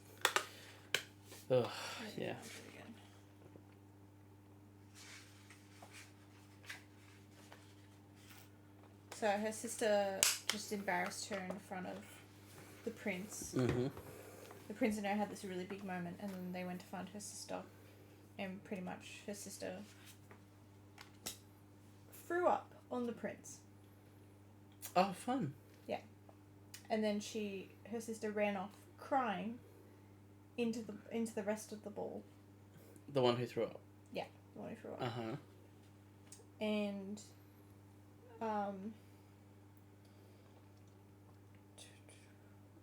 Ugh, yeah. So her sister just embarrassed her in front of the prince. Mm-hmm. The prince and her had this really big moment, and then they went to find her sister, and pretty much her sister threw up on the prince. Oh, fun. Yeah. And then her sister ran off crying into the rest of the ball. The one who threw up? Yeah, the one who threw up. Uh-huh. And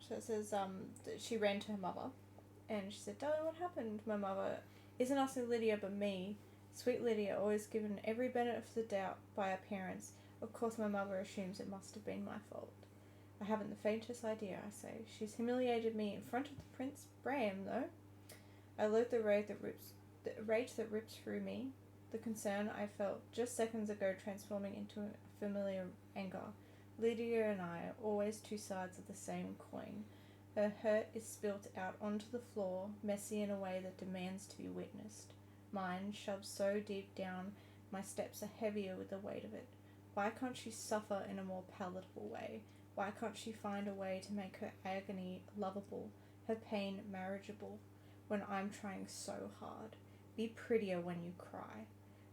so it says that she ran to her mother and she said, "Darling, what happened?" My mother isn't asking Lydia but me. Sweet Lydia, always given every benefit of the doubt by our parents. Of course my mother assumes it must have been my fault. I haven't the faintest idea, I say. She's humiliated me in front of the Prince Bram, though. I loathe the rage that rips through me. the concern I felt just seconds ago transforming into a familiar anger. Lydia and I are always two sides of the same coin. Her hurt is spilt out onto the floor, messy in a way that demands to be witnessed. Mine, shoved so deep down, my steps are heavier with the weight of it. Why can't she suffer in a more palatable way? Why can't she find a way to make her agony lovable, her pain marriageable, when I'm trying so hard? Be prettier when you cry.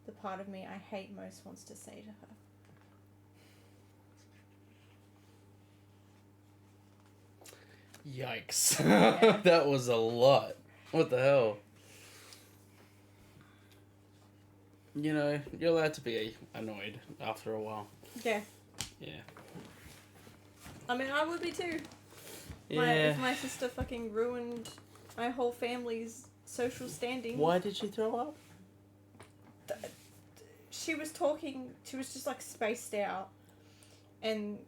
The part of me I hate most wants to say to her. Yikes. Yeah. That was a lot. What the hell? You know, you're allowed to be annoyed after a while. Yeah. Yeah. I mean, I would be too. Yeah. If my sister fucking ruined my whole family's social standing. Why did she throw up? She was just like spaced out, and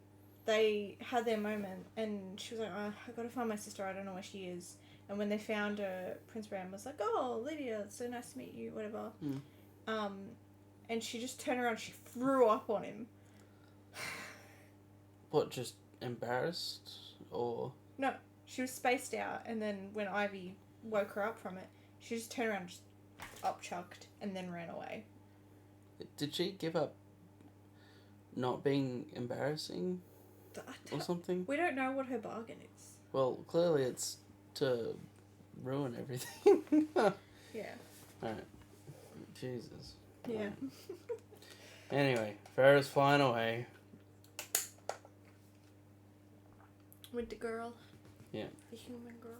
they had their moment, and she was like, oh, I gotta find my sister, I don't know where she is. And when they found her, Prince Bram was like, oh, Lydia, it's so nice to meet you, whatever. And she just turned around and she threw up on him. What, just embarrassed? Or... No, she was spaced out, and then when Ivy woke her up from it, she just turned around and just upchucked and then ran away. Did she give up not being embarrassing or something? We don't know what her bargain is. Well, clearly it's to ruin everything. Yeah. Alright. Jesus. Yeah. Anyway, Farrah's flying away. With the girl. Yeah. The human girl.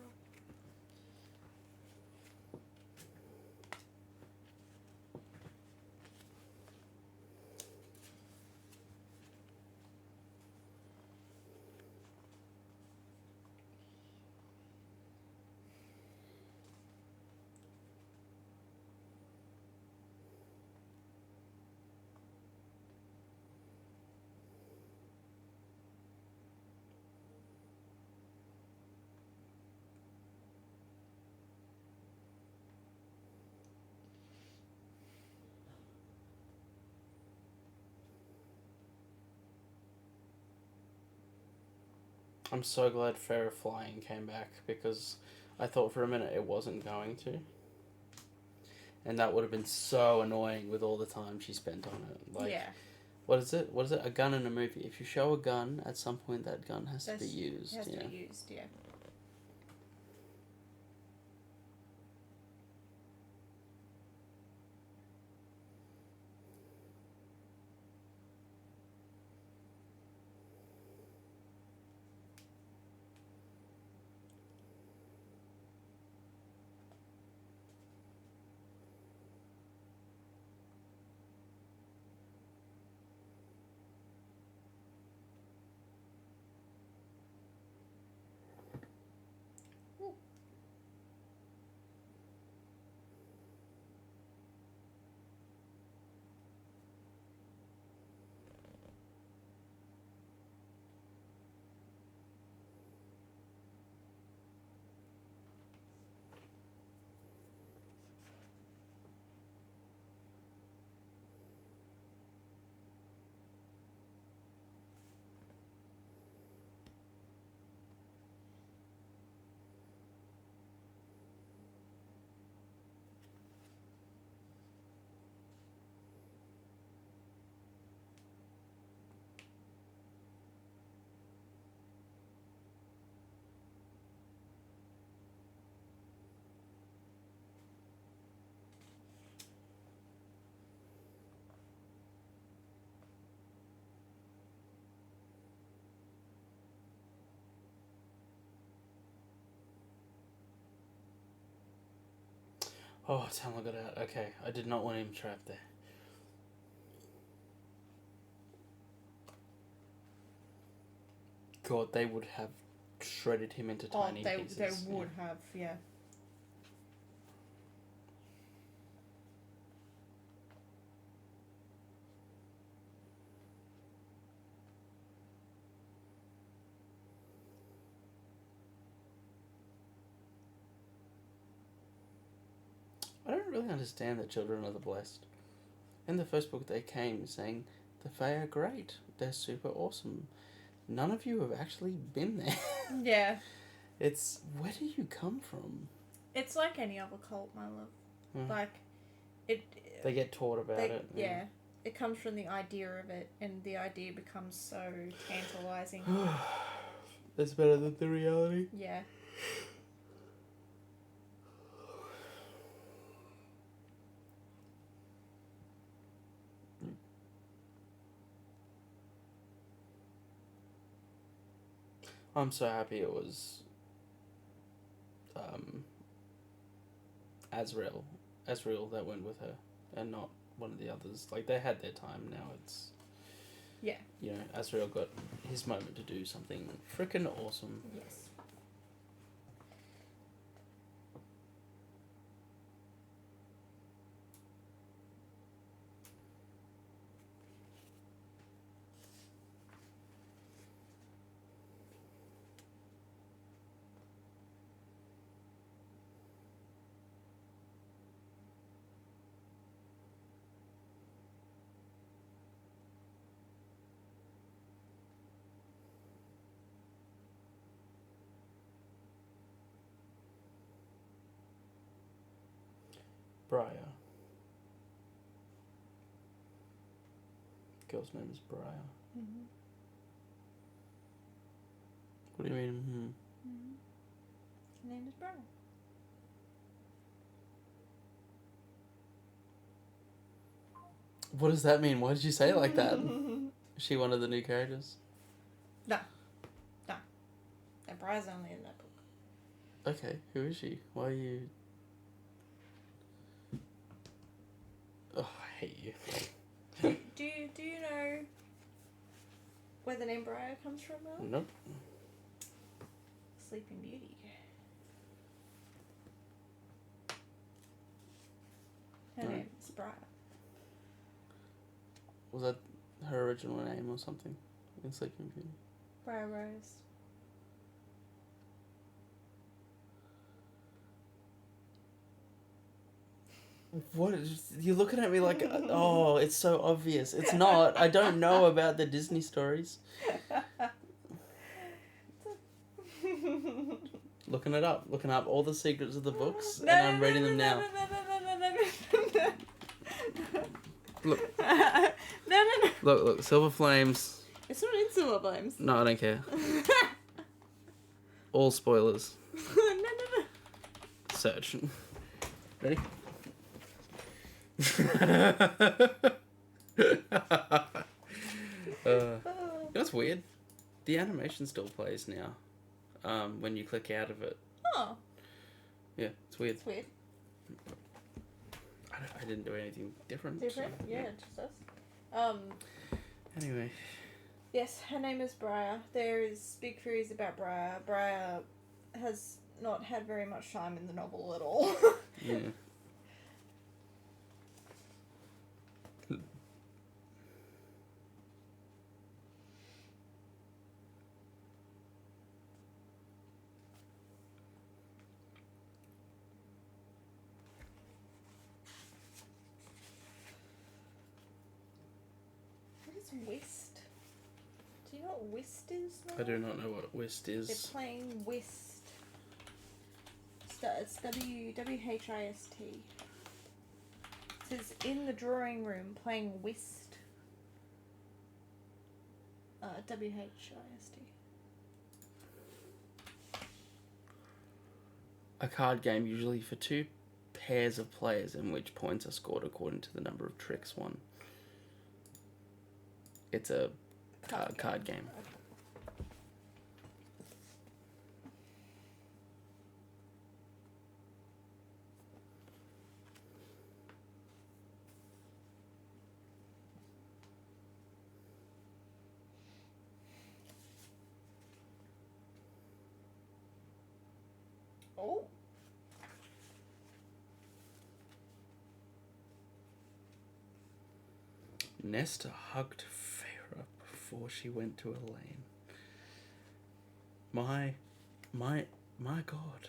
I'm so glad Farrah flying came back, because I thought for a minute it wasn't going to. And that would have been so annoying with all the time she spent on it. Like, yeah. What is it? A gun in a movie. If you show a gun, at some point that gun has to be used. It has to be used, yeah. Oh, Tamla got out. Okay, I did not want him trapped there. God, they would have shredded him into tiny pieces. They would have, yeah. I don't really understand that children are the blessed. In the first book, they came saying, the Fae are great. They're super awesome. None of you have actually been there. Yeah. It's, where do you come from? It's like any other cult, my love. Mm. Like, it... They get taught about it. Yeah. It comes from the idea of it, and the idea becomes so tantalizing. That's better than the reality. Yeah. I'm so happy it was Azrael that went with her, and not one of the others. Like, they had their time. Now it's, Yeah. you know, Azrael got his moment to do something frickin' awesome. Yes. Briar. Girl's name is Briar. Mm-hmm. What do you mean? Mm-hmm. Her name is Briar. What does that mean? Why did you say it like that? Is she one of the new characters? No. And Briar's only in that book. Okay, who is she? Why are you... Oh, I hate you. Do you know where the name Briar comes from, Mel? Nope. Sleeping Beauty. Her Right. name is Briar. Was that her original name or something in Sleeping Beauty? Briar Rose. What is, you're looking at me like, oh, it's so obvious. It's not. I don't know about the Disney stories. Looking up all the secrets of the books, and I'm reading them now. Look. No. Look, Silver Flames. It's not in Silver Flames. No, I don't care. All spoilers. No. Search. Ready? That's weird. The animation still plays now. When you click out of it. Oh. Yeah, it's weird. It's weird. I didn't do anything different. Different? So, Yeah, it just does. Anyway. Yes, her name is Briar. There is big theories about Briar. Briar has not had very much time in the novel at all. Yeah. What is whist? Do you know what whist is? I do not know what whist is. They're playing whist. It's WHIST. It says in the drawing room playing whist. WHIST. A card game usually for two pairs of players in which points are scored according to the number of tricks won. It's a card game. Oh. Nesta hugged Feyre before she went to Elaine. My God.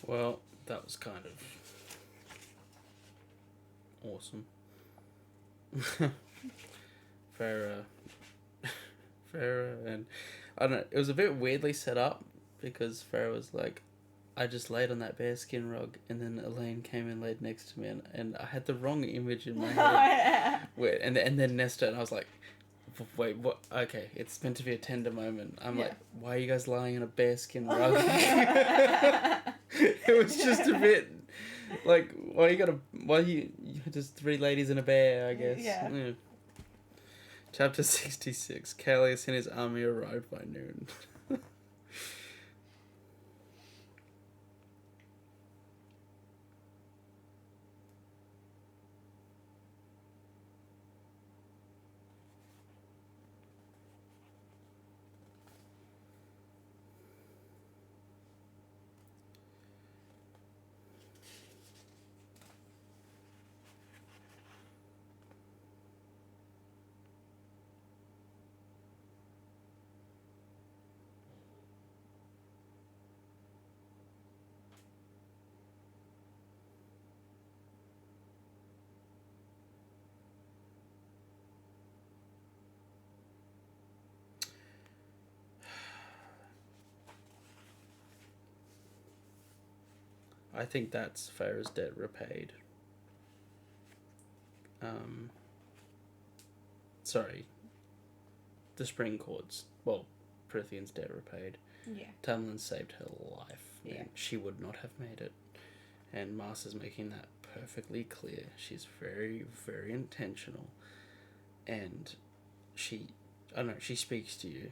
Well, that was kind of awesome. Farah, and I don't know. It was a bit weirdly set up because Farah was like, I just laid on that bearskin rug, and then Elaine came and laid next to me, and I had the wrong image in my head. And then Nesta, and I was like, wait, what? Okay, it's meant to be a tender moment. I'm like, why are you guys lying on a bearskin rug? It was just a bit like, why you just three ladies and a bear, I guess. Yeah. Chapter 66. Callias and his army arrived by noon. I think that's Farah's debt repaid. Sorry. The spring chords. Well, Prithian's debt repaid. Yeah. Tamlin saved her life. Yeah. She would not have made it. And Master's making that perfectly clear. She's very, very intentional. And she speaks to you.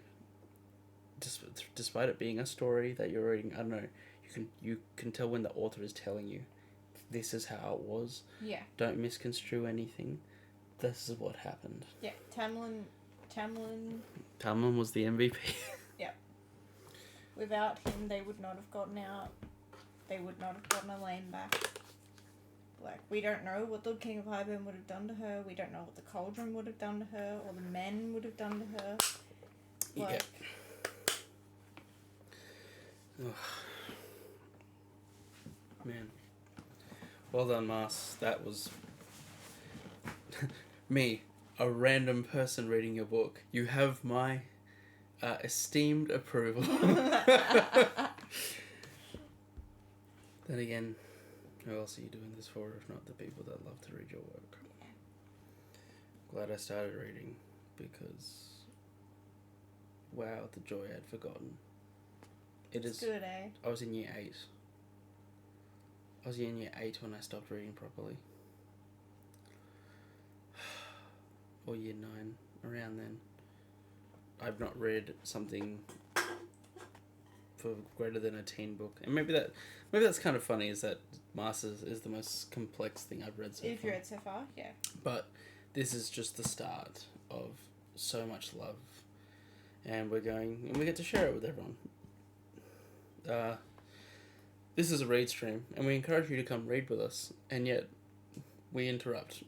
Despite it being a story that you're reading, I don't know, you can tell when the author is telling you, this is how it was. Yeah. Don't misconstrue anything. This is what happened. Yeah. Tamlin was the MVP. Yeah. Without him, they would not have gotten out. They would not have gotten Elaine back. Like, we don't know what the King of Highburn would have done to her. We don't know what the Cauldron would have done to her, or the men would have done to her. Like, yeah. Man. Well done, Mars. That was me, a random person reading your book. You have my esteemed approval. Then again, who else are you doing this for if not the people that love to read your work? Glad I started reading because, wow, the joy I'd forgotten. It's good, eh? I was in year 8. I was in year 8 when I stopped reading properly. Or year 9, around then. I've not read something for greater than a teen book. And maybe that's kind of funny, is that Masters is the most complex thing I've read so far. If you read so far, yeah. But this is just the start of so much love. And we get to share it with everyone. This is a read stream, and we encourage you to come read with us, and yet we interrupt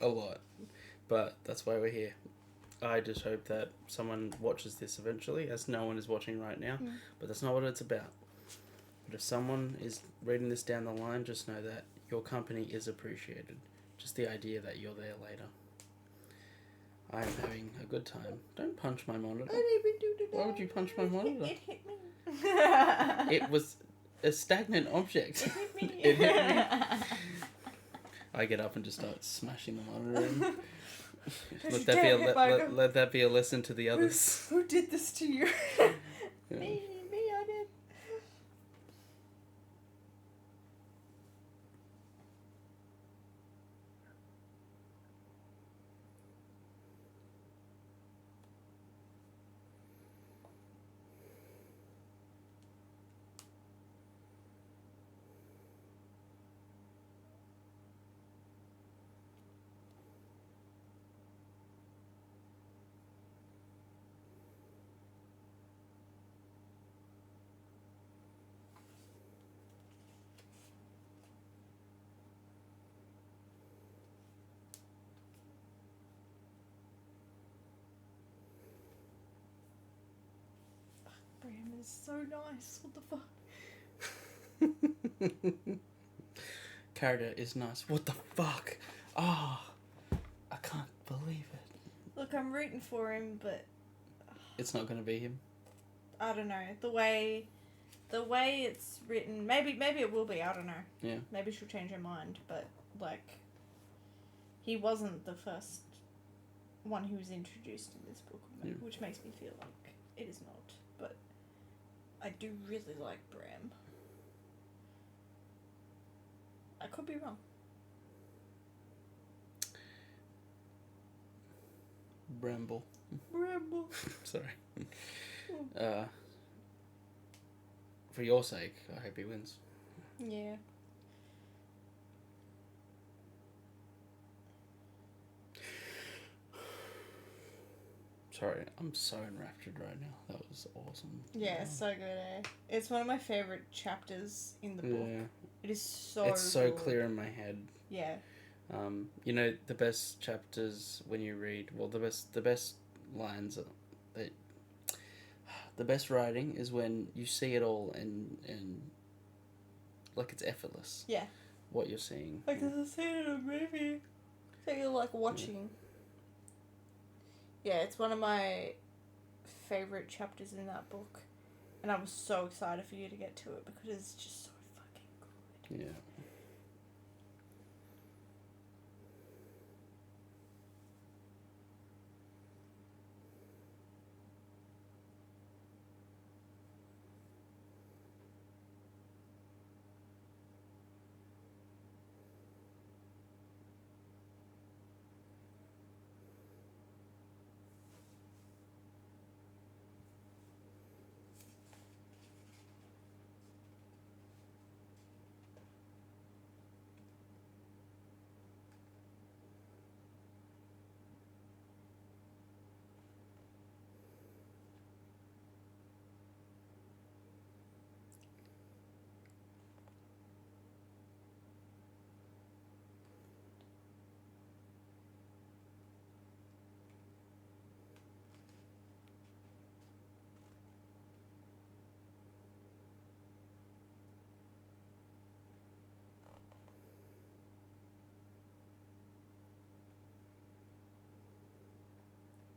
a lot. But that's why we're here. I just hope that someone watches this eventually, as no one is watching right now, but that's not what it's about. But if someone is reading this down the line, just know that your company is appreciated. Just the idea that you're there later. I am having a good time. Don't punch my monitor. Why would you punch my monitor? It hit me. It was a stagnant object. It hit me. I get up and just start smashing the monitor in. Let that be a lesson to the others. Who did this to you? Yeah. Me, I did. Bram is so nice. What the fuck? Character is nice. What the fuck? Oh, I can't believe it. Look, I'm rooting for him, but It's not going to be him. I don't know. The way it's written, maybe it will be, I don't know. Yeah. Maybe she'll change her mind, but, like, he wasn't the first one who was introduced in this book, which makes me feel like it is not. But I do really like Bram. I could be wrong. Bramble. Sorry. For your sake, I hope he wins. Yeah. Sorry, I'm so enraptured right now. That was awesome. Yeah, it's so good, eh? It's one of my favourite chapters in the book. Yeah. It is so It's so good. clear in my head. Yeah. You know, the best chapters when you read, well, the best lines, the best writing is when you see it all and like it's effortless. Yeah. What you're seeing. Like there's a scene in a movie that you're like watching. Yeah, it's one of my favourite chapters in that book. And I was so excited for you to get to it because it's just so fucking good. Yeah.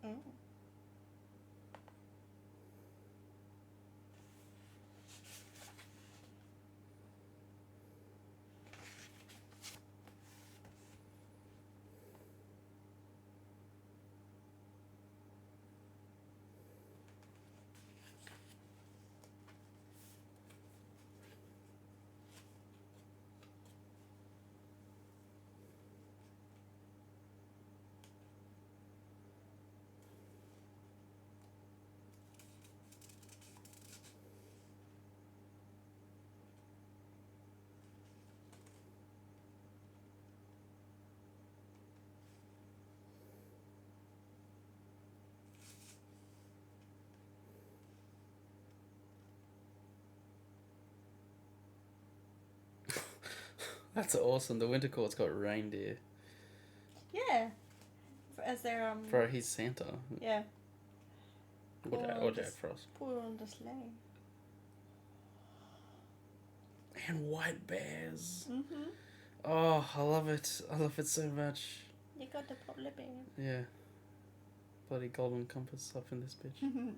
Oh. That's awesome. The Winter Court's got reindeer. Yeah. As their For his Santa. Yeah. Or Jack Frost. Put on the sleigh. And white bears. Mhm. Oh, I love it. I love it so much. You got the polar bear. Yeah. Bloody golden compass up in this bitch.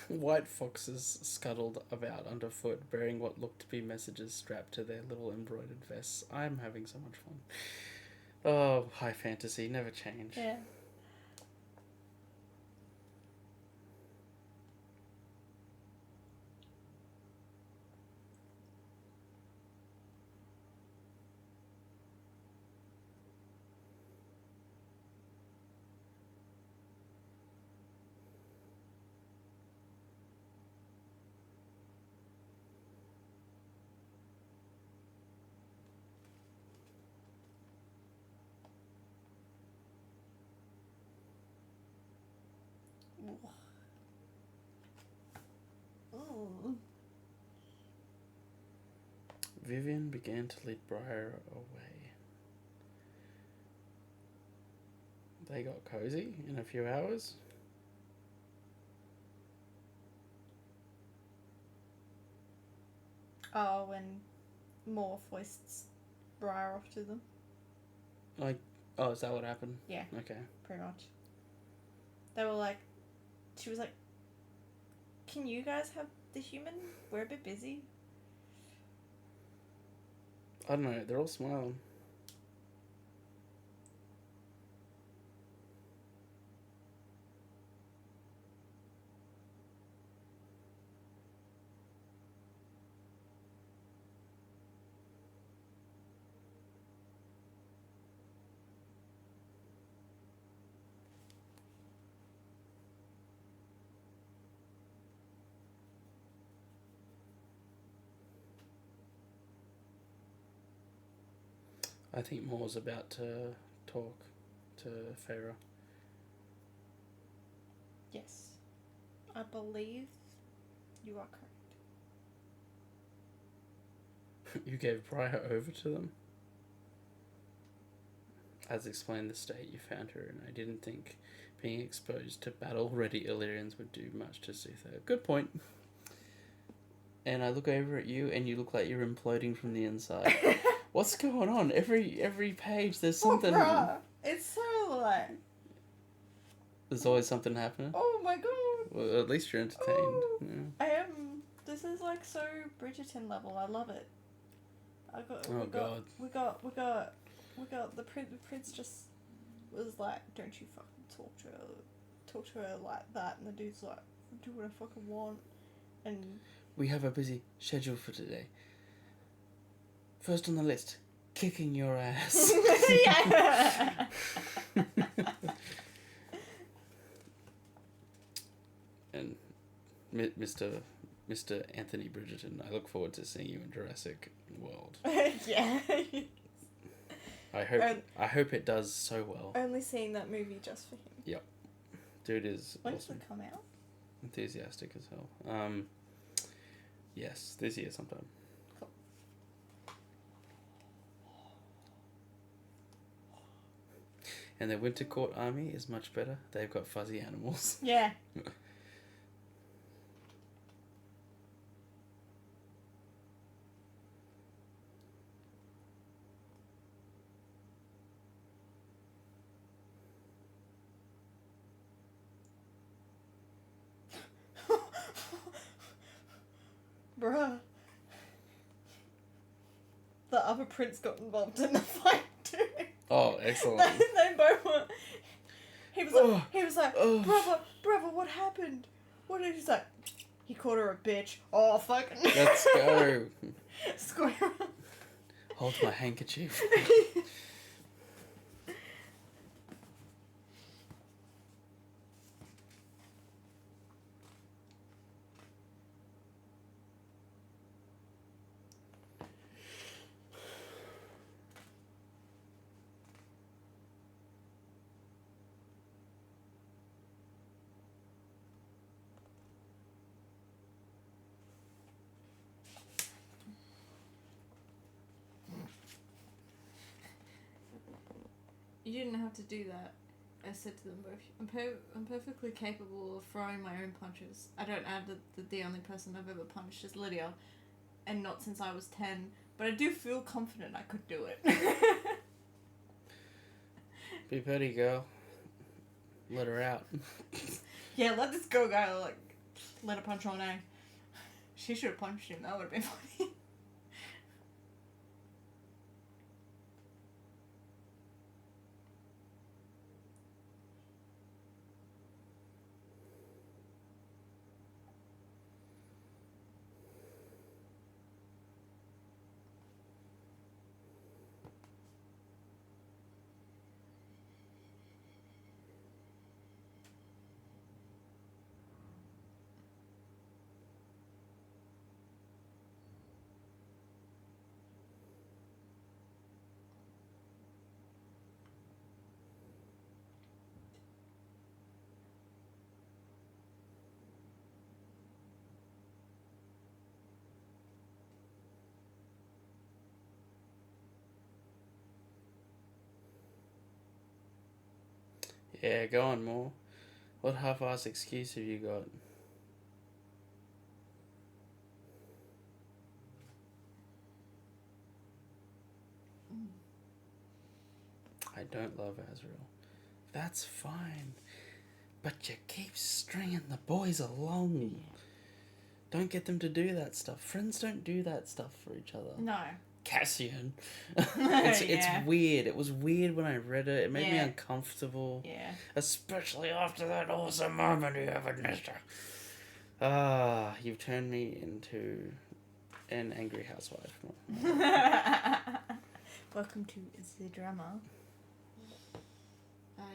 White foxes scuttled about underfoot, bearing what looked to be messages strapped to their little embroidered vests. I'm having so much fun. Oh, high fantasy, never change. Yeah. Ooh. Vivian began to lead Briar away. they got cozy in a few hours. Oh, when MOR foists Briar off to them. Like, oh, is that what happened? Yeah. Okay. Pretty much. They were like, she was like, can you guys have the human? We're a bit busy. I don't know. They're all smiling. I think Moore's about to talk to Feyre. Yes. I believe you are correct. You gave Briar over to them? As explained the state you found her in, I didn't think being exposed to battle-ready Illyrians would do much to soothe her. Good point. And I look over at you, and you look like you're imploding from the inside. What's going on? Every page, there's something. Oh, bruh. It's so like. There's always something happening. Oh my god. Well, at least you're entertained. Oh, Yeah. I am. This is like so Bridgerton level. I love it. God. We got the prince. The prince just was like, "Don't you fucking talk to her like that." And the dude's like, "Do what I fucking want." And We have a busy schedule for today. First on the list, kicking your ass. yeah. And Mr. Anthony Bridgerton, I look forward to seeing you in Jurassic World. Yeah. I hope it does so well. Only seeing that movie just for him. Yep. Dude is When awesome. does it come out? Enthusiastic as hell. Yes, this year sometime. Cool. And their Winter Court army is much better. They've got fuzzy animals. Yeah. Bruh. The other prince got involved in the fight too. Oh, excellent. They both were. He was like, brother, what happened? What did he say? He called her a bitch. Oh, fucking. Let's go. Square. Hold my handkerchief. You didn't have to do that. I said to them both, I'm perfectly capable of throwing my own punches. I don't add that the only person I've ever punched is Lydia, and not since I was 10, but I do feel confident I could do it. Be petty, girl. Let her out. Yeah, let this girl go, like, let her punch on A. She should have punched him, that would have been funny. Yeah, go on, more. What half-ass excuse have you got? I don't love Azrael. That's fine. But you keep stringing the boys along. Don't get them to do that stuff. Friends don't do that stuff for each other. No. Cassian. It's weird. It was weird when I read it. It made me Yeah. uncomfortable. Yeah. Especially after that awesome moment you have with Nesta. Ah, you've turned me into an angry housewife. Welcome to the drama.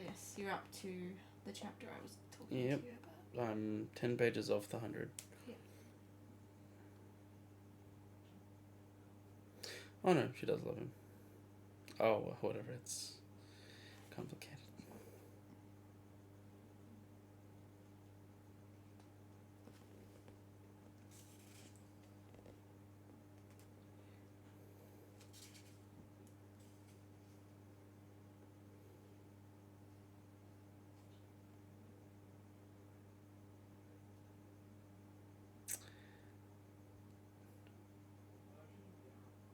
Yes, you're up to the chapter I was talking to you about. I'm 10 pages off the 100. Yeah. Oh no, she does love him. Oh, well, whatever, it's complicated.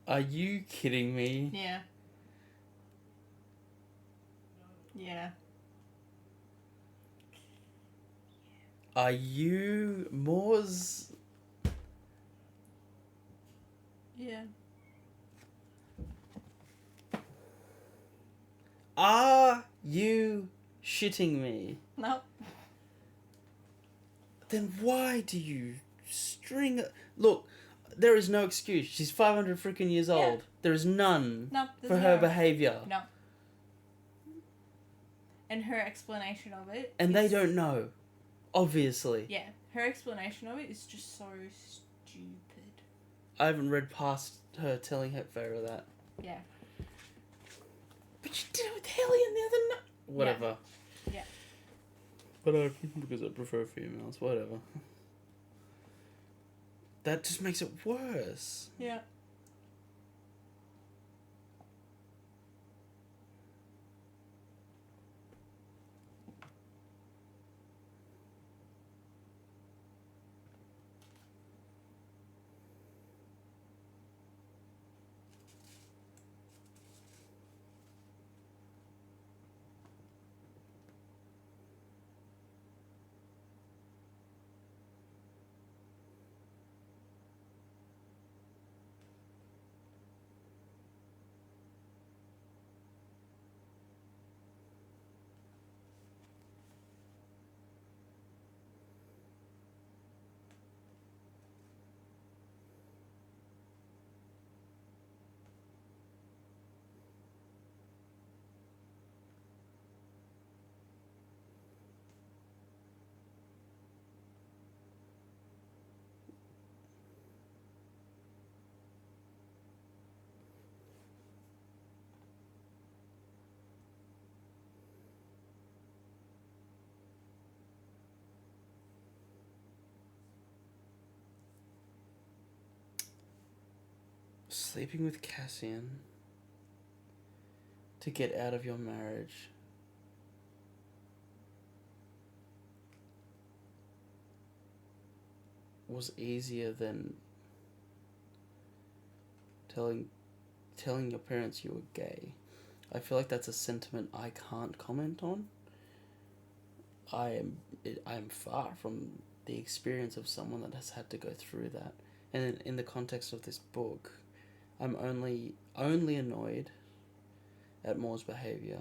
Are you kidding me? Yeah. Yeah. Are you MOR's? Yeah. Are you shitting me? No. Then why do you string... Look, there is no excuse. She's 500 freaking years old. There is none No. for her behaviour. No. And her explanation of it. And they don't know. Obviously. Yeah. Her explanation of it is just so stupid. I haven't read past her telling her Pharaoh that. Yeah. But she did it with Hellion the other night. Whatever. Yeah. But because I prefer females. Whatever. That just makes it worse. Yeah. Sleeping with Cassian to get out of your marriage was easier than telling your parents you were gay. I feel like that's a sentiment I can't comment on. I am far from the experience of someone that has had to go through that. And in the context of this book, I'm only annoyed at MOR's behaviour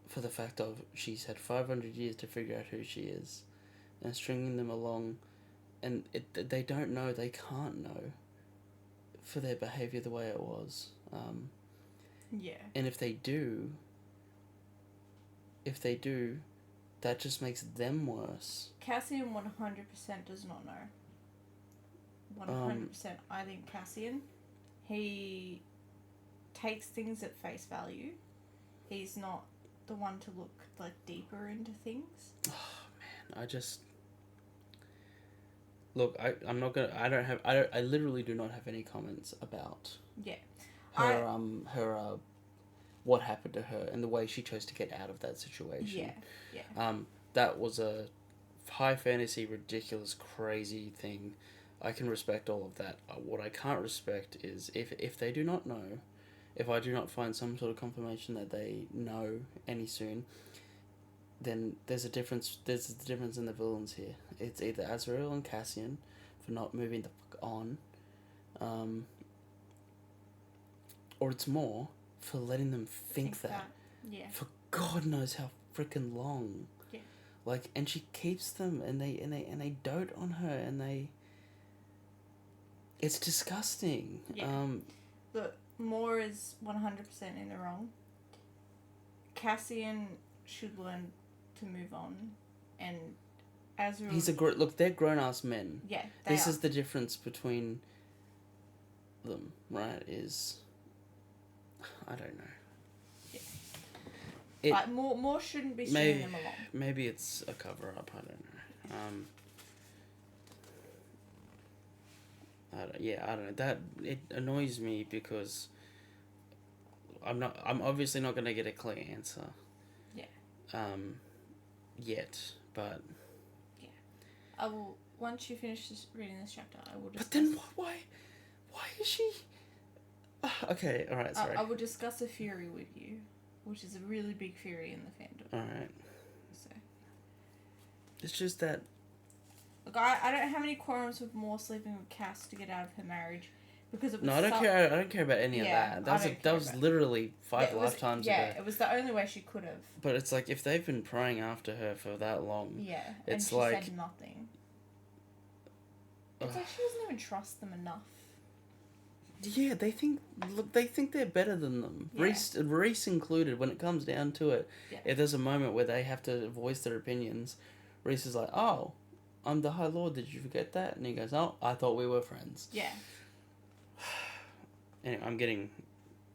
for the fact of she's had 500 years to figure out who she is, and stringing them along, and they don't know, they can't know for their behaviour the way it was. Yeah. And if they do, that just makes them worse. Cassian 100% does not know. 100%. I think Cassian, he takes things at face value. He's not the one to look like deeper into things. Oh man, I'm not gonna. I literally do not have any comments about. Yeah. Her what happened to her and the way she chose to get out of that situation. Yeah. That was a high fantasy, ridiculous, crazy thing. I can respect all of that. What I can't respect is if they do not know, if I do not find some sort of confirmation that they know any soon, then there's a difference. There's a difference in the villains here. It's either Azrael and Cassian for not moving the fuck on, or it's MOR for letting them think that. Yeah. For God knows how freaking long. Yeah. Like, and she keeps them, and they dote on her, and they. It's disgusting. Yeah. Look, MOR is 100% in the wrong. Cassian should learn to move on, and Azrael. Look, they're grown ass men. Yeah. This is the difference between them, right? Is I don't know. Yeah. But MOR shouldn't be stringing them along. Maybe it's a cover up. I don't know. I don't know. That it annoys me because I'm obviously not gonna get a clear answer. Yeah. Yet, but. Yeah. I will once you finish reading this chapter. I will. But then why is she? Okay. All right. Sorry. I will discuss a theory with you, which is a really big theory in the fandom. All right. So. It's just that. Look, I don't have any qualms with MOR sleeping with Cass to get out of her marriage, because it was. No, I don't care. I don't care about any of that. That was literally five lifetimes ago. Yeah, it was the only way she could have. But it's like if they've been praying after her for that long. Yeah, it's and she like said nothing. It's like she doesn't even trust them enough. Yeah, they think they're better than them. Yeah. Reese included. When it comes down to it, if there's a moment where they have to voice their opinions, Reese is like, "Oh, I'm the High Lord. Did you forget that?" And he goes, "Oh, I thought we were friends." Yeah. Anyway, I'm getting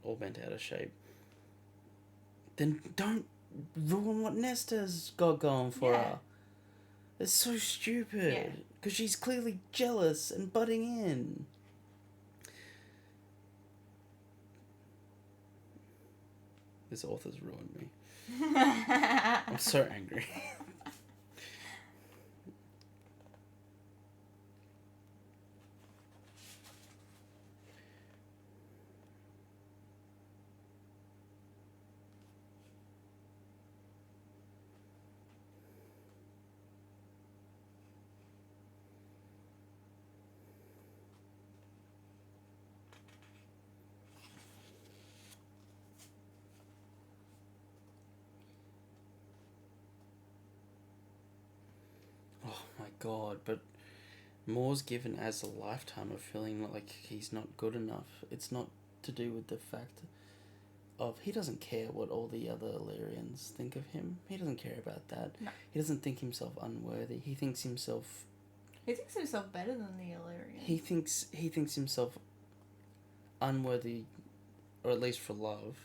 all bent out of shape. Then don't ruin what Nesta's got going for her. It's so stupid. Because she's clearly jealous and butting in. This author's ruined me. I'm so angry. Oh my god, but MOR's given as a lifetime of feeling like he's not good enough. It's not to do with the fact of he doesn't care what all the other Illyrians think of him. He doesn't care about that. No. He doesn't think himself unworthy. He thinks himself better than the Illyrians. He thinks himself unworthy, or at least for love,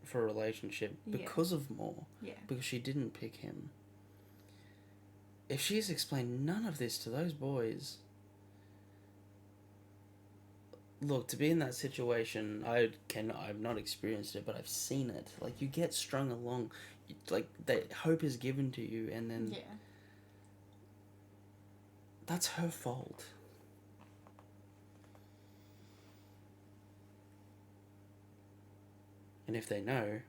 for a relationship, because of MOR. Yeah. Because she didn't pick him. If she has explained none of this to those boys, look, to be in that situation, I've not experienced it, but I've seen it. Like, you get strung along, like, that hope is given to you, and then that's her fault. And if they know,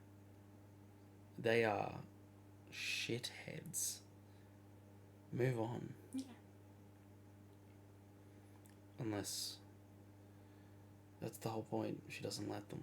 they are shitheads. Move on. Yeah. Unless that's the whole point. She doesn't let them.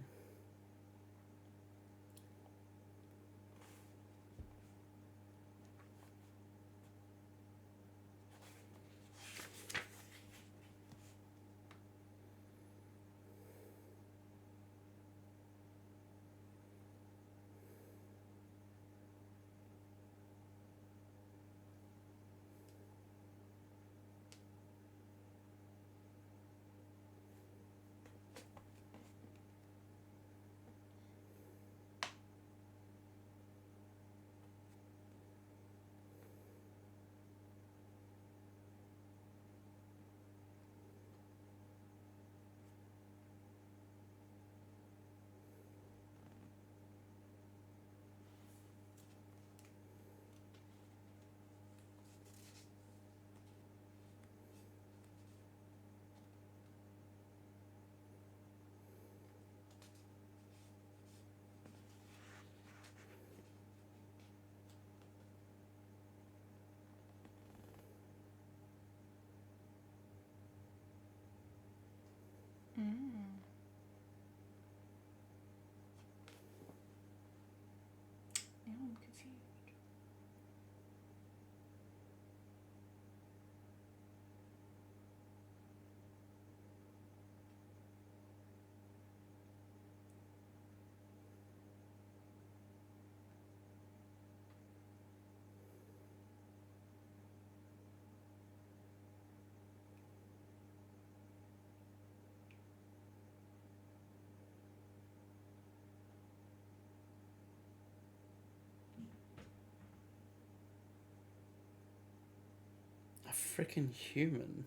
freaking human.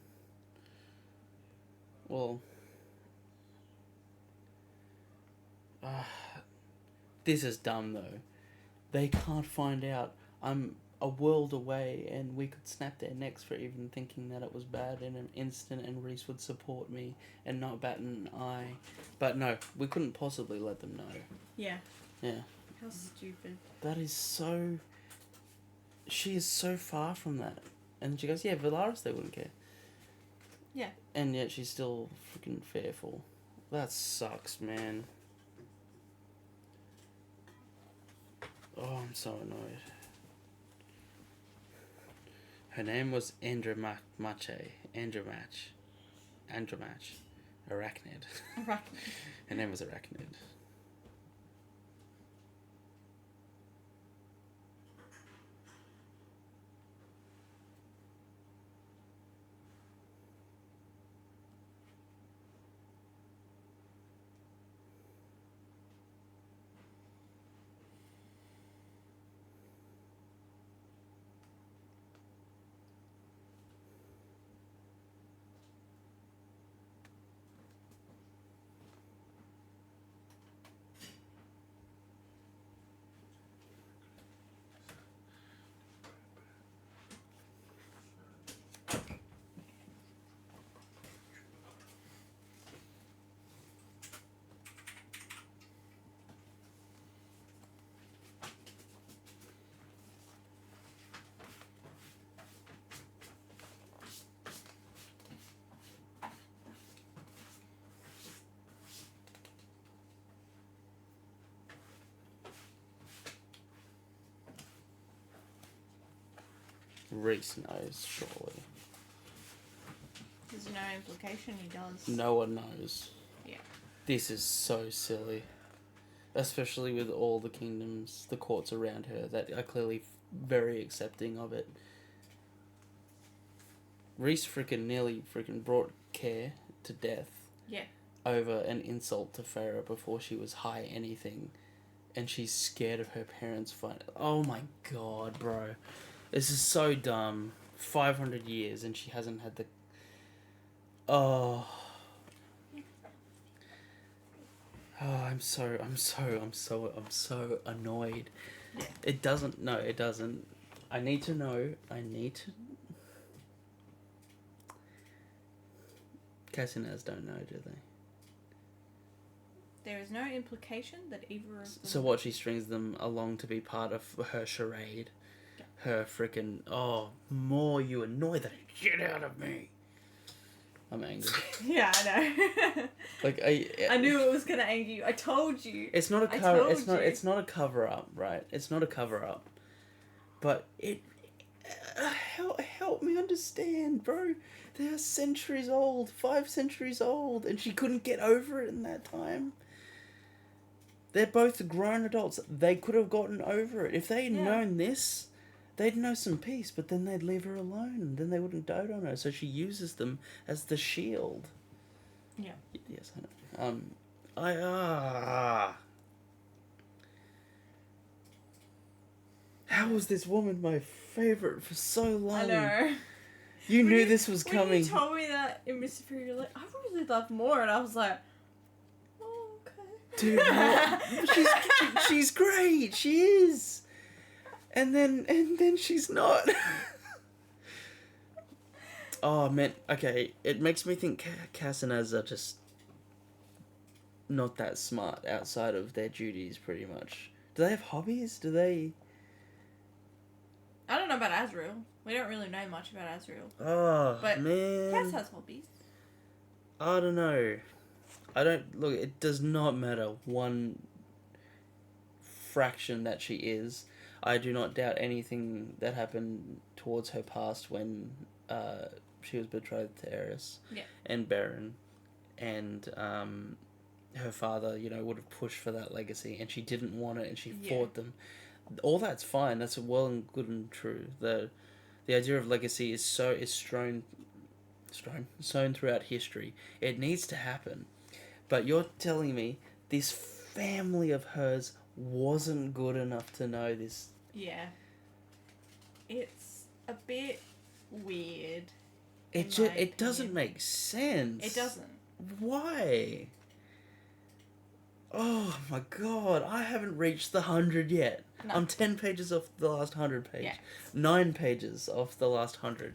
Well, this is dumb though. They can't find out I'm a world away, and we could snap their necks for even thinking that it was bad in an instant, and Reese would support me and not bat an eye. But no, we couldn't possibly let them know. Yeah. Yeah. How stupid. That is so... She is so far from that. And she goes, yeah, Valaris, they wouldn't care. Yeah. And yet she's still freaking fearful. That sucks, man. Oh, I'm so annoyed. Her name was Andromache. Andromach. Arachnid. Her name was Arachnid. Reese knows, surely. There's no implication he does. No one knows. Yeah. This is so silly. Especially with all the kingdoms, the courts around her that are clearly very accepting of it. Reese nearly brought Care to death. Yeah. Over an insult to Farah before she was high anything. And she's scared of her parents oh my god, bro. This is so dumb. 500 years and she hasn't had the... Oh, I'm so annoyed. Yeah. It doesn't. I need to know. Cassinas don't know, do they? There is no implication that either of them... So what, she strings them along to be part of her charade? Yeah. Her freaking... Oh, MOR, you annoy the shit out of me. I'm angry. Yeah, I know. Like I knew it was gonna anger you. I told you. It's not a cover. It's not a cover up, right? It's not a cover up. But it help me understand, bro. They are centuries old, 5 centuries old, and she couldn't get over it in that time. They're both grown adults. They could have gotten over it if they had known this. They'd know some peace, but then they'd leave her alone, and then they wouldn't dote on her. So she uses them as the shield. Yeah. Yes, I know. How was this woman my favourite for so long? I know. You knew this was coming. When you told me that in Mr. Fury, you're like, I really love MOR, and I was like, oh, okay. Dude, she's great. She is. And then she's not. Oh, man. Okay, it makes me think Cassinas are just not that smart outside of their duties, pretty much. Do they have hobbies? Do they... I don't know about Azrael. We don't really know much about Azrael. Oh, but man. Cass has hobbies. I don't know. Look, it does not matter one fraction that she is. I do not doubt anything that happened towards her past when she was betrothed to Eris and Baron, and her father, would have pushed for that legacy, and she didn't want it, and she fought them. All that's fine. That's well and good and true. The idea of legacy is sown throughout history. It needs to happen, but you're telling me this family of hers wasn't good enough to know this. Yeah. It's a bit weird. It doesn't make sense. It doesn't. Why? Oh my god, I haven't reached the 100 yet. No. I'm 10 pages off the last 100 page. Yeah. 9 pages off the last 100.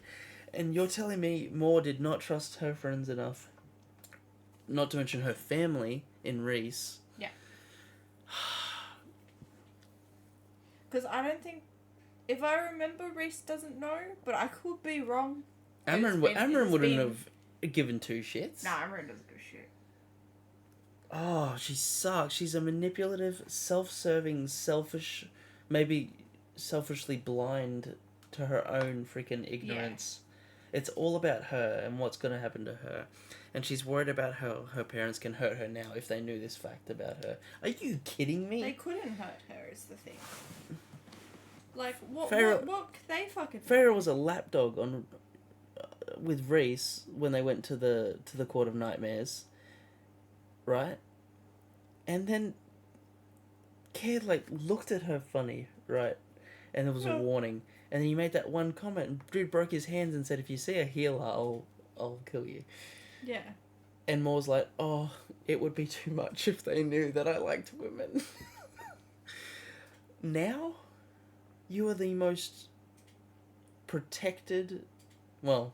And you're telling me MOR did not trust her friends enough, not to mention her family in Reese. Yeah. Because I don't think... If I remember, Reese doesn't know, but I could be wrong. Amryn wouldn't have given two shits. Nah, Amryn doesn't give a shit. Oh, she sucks. She's a manipulative, self-serving, selfish, maybe selfishly blind to her own freaking ignorance. Yeah. It's all about her and what's going to happen to her. And she's worried about how her parents can hurt her now if they knew this fact about her. Are you kidding me? They couldn't hurt her, is the thing. Like, what they fucking... Farrah was a lapdog on with Reese when they went to the Court of Nightmares. Right? And then Kid, looked at her funny, right? And there was a warning. And then he made that one comment, and dude broke his hands and said, if you see a healer, I'll kill you. Yeah. And Moore's like, oh, it would be too much if they knew that I liked women. Now, you are the most protected... Well,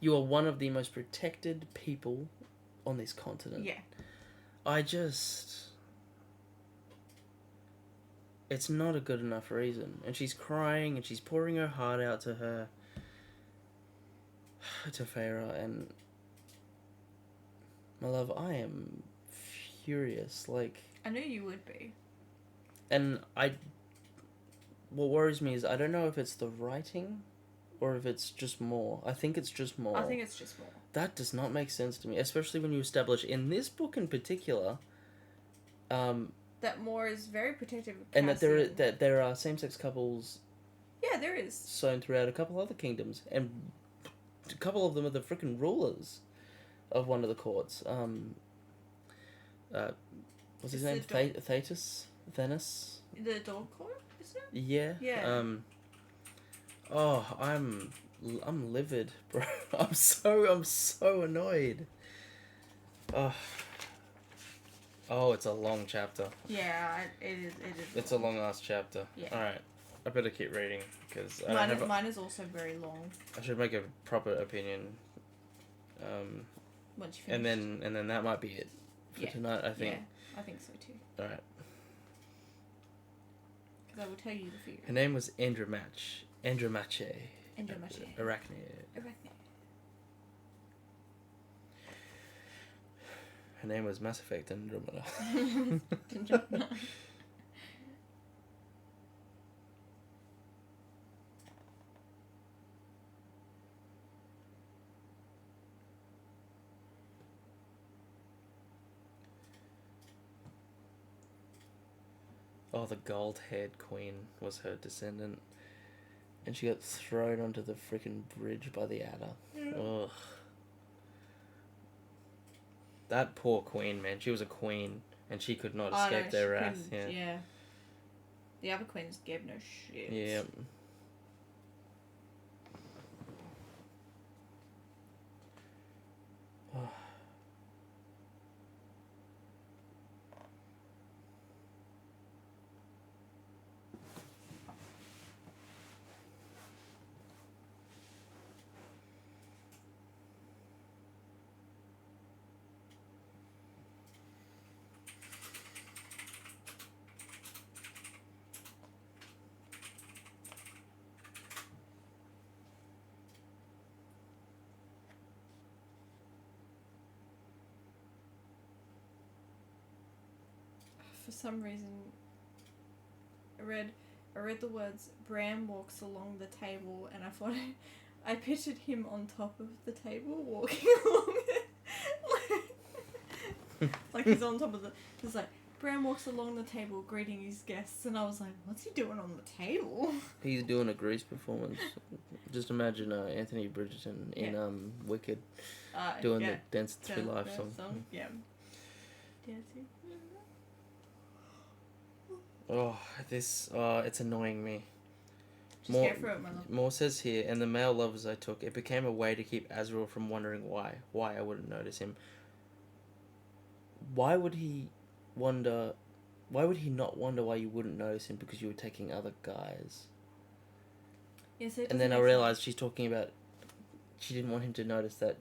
you are one of the most protected people on this continent. Yeah. It's not a good enough reason. And she's crying and she's pouring her heart out to her, to Farrah, and my love, I am furious. I knew you would be. And what worries me is I don't know if it's the writing or if it's just MOR. I think it's just MOR. I think it's just MOR. That does not make sense to me, especially when you establish, in this book in particular, that MOR is very protective of and that there are same-sex couples. Yeah, there is. Sown throughout a couple other kingdoms, and a couple of them are the freaking rulers of one of the courts. What's his name? Thetis? Thenis? The dog court, isn't it? Yeah. Yeah. Oh, I'm livid, bro. I'm so annoyed. Oh, it's a long chapter. Yeah, it is. It's a long ass chapter. Yeah. All right, I better keep reading because mine is also very long. I should make a proper opinion. Once you finish. And then that might be it for tonight. I think. Yeah, I think so too. All right. Because I will tell you the fear. Her name was Andromache. Arachne. Her name was Mass Effect Andromeda. Andromeda. Oh, the gold-haired queen was her descendant. And she got thrown onto the freaking bridge by the adder. Yeah. Ugh. That poor queen, man. She was a queen, and she could not escape their wrath. Yeah. The other queens gave no shit. Yeah. For some reason, I read the words Bram walks along the table, and I thought I pictured him on top of the table walking along it. like he's on top of the. It's like Bram walks along the table greeting his guests, and I was like, what's he doing on the table? He's doing a Grease performance. Just imagine Anthony Bridgerton in Wicked doing the Dance Through Life song. Yeah. Dancing. Oh, it's annoying me. Just go for it, my love. More says here, and the male lovers I took, it became a way to keep Azrael from wondering why I wouldn't notice him. Why would he wonder? Why would he not wonder why you wouldn't notice him because you were taking other guys? Yes, it and then I realized she's talking about she didn't want him to notice that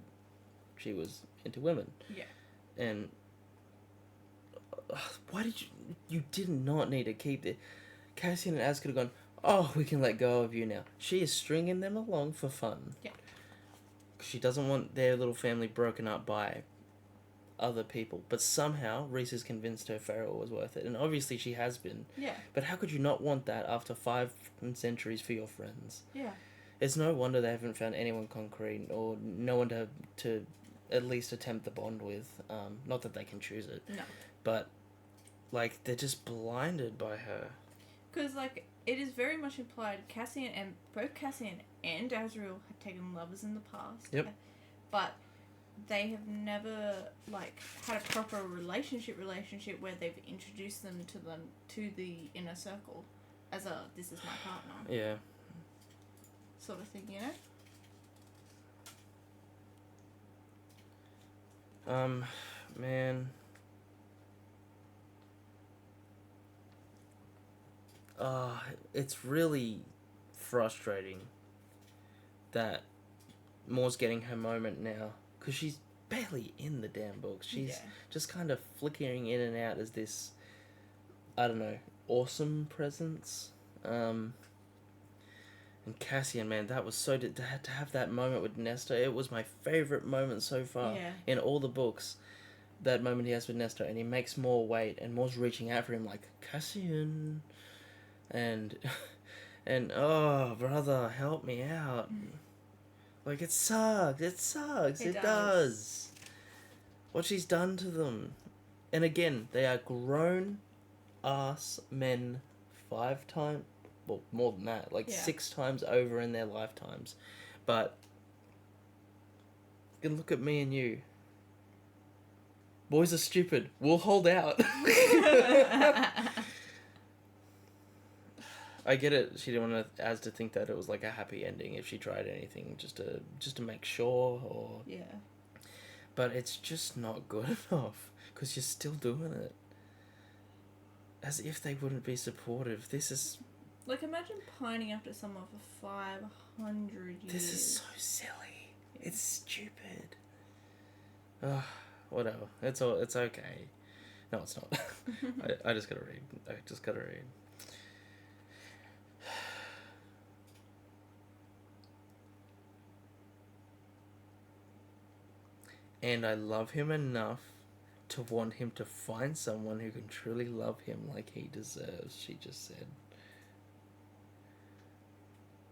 she was into women. Yeah. And why did you did not need to keep it. Cassian and Az could have gone, oh, we can let go of you now. She is stringing them along for fun. Yeah. She doesn't want their little family broken up by other people. But somehow Reese has convinced her Farrell was worth it. And obviously she has been. Yeah. But how could you not want that after 5 centuries for your friends? Yeah. It's no wonder they haven't found anyone concrete or no one to at least attempt the bond with. Not that they can choose it. No. But, like, they're just blinded by her. Because, like, it is very much implied both Cassian and Azrael had taken lovers in the past. Yep. But they have never, like, had a proper relationship where they've introduced them to the inner circle as a, this is my partner. Yeah. Sort of thing, you know? Man. It's really frustrating that Moore's getting her moment now. Because she's barely in the damn book. She's just kind of flickering in and out as this, I don't know, awesome presence. And Cassian, man, that was so... To have that moment with Nestor, it was my favourite moment so far in all the books. That moment he has with Nestor, and he makes Moore wait, and Moore's reaching out for him like, Cassian... And oh, brother, help me out. Like, it sucks. It does. What she's done to them. And again, they are grown-ass men 5 times... Well, more than that. Like, 6 times over in their lifetimes. But, you can look at me and you. Boys are stupid. We'll hold out. I get it. She didn't want Az to think that it was like a happy ending if she tried anything just to make sure or... Yeah. But it's just not good enough because you're still doing it. As if they wouldn't be supportive. This is... Like, imagine pining after someone for 500 years. This is so silly. It's stupid. Ugh, whatever. It's okay. No, it's not. I just gotta read. And I love him enough to want him to find someone who can truly love him like he deserves, she just said.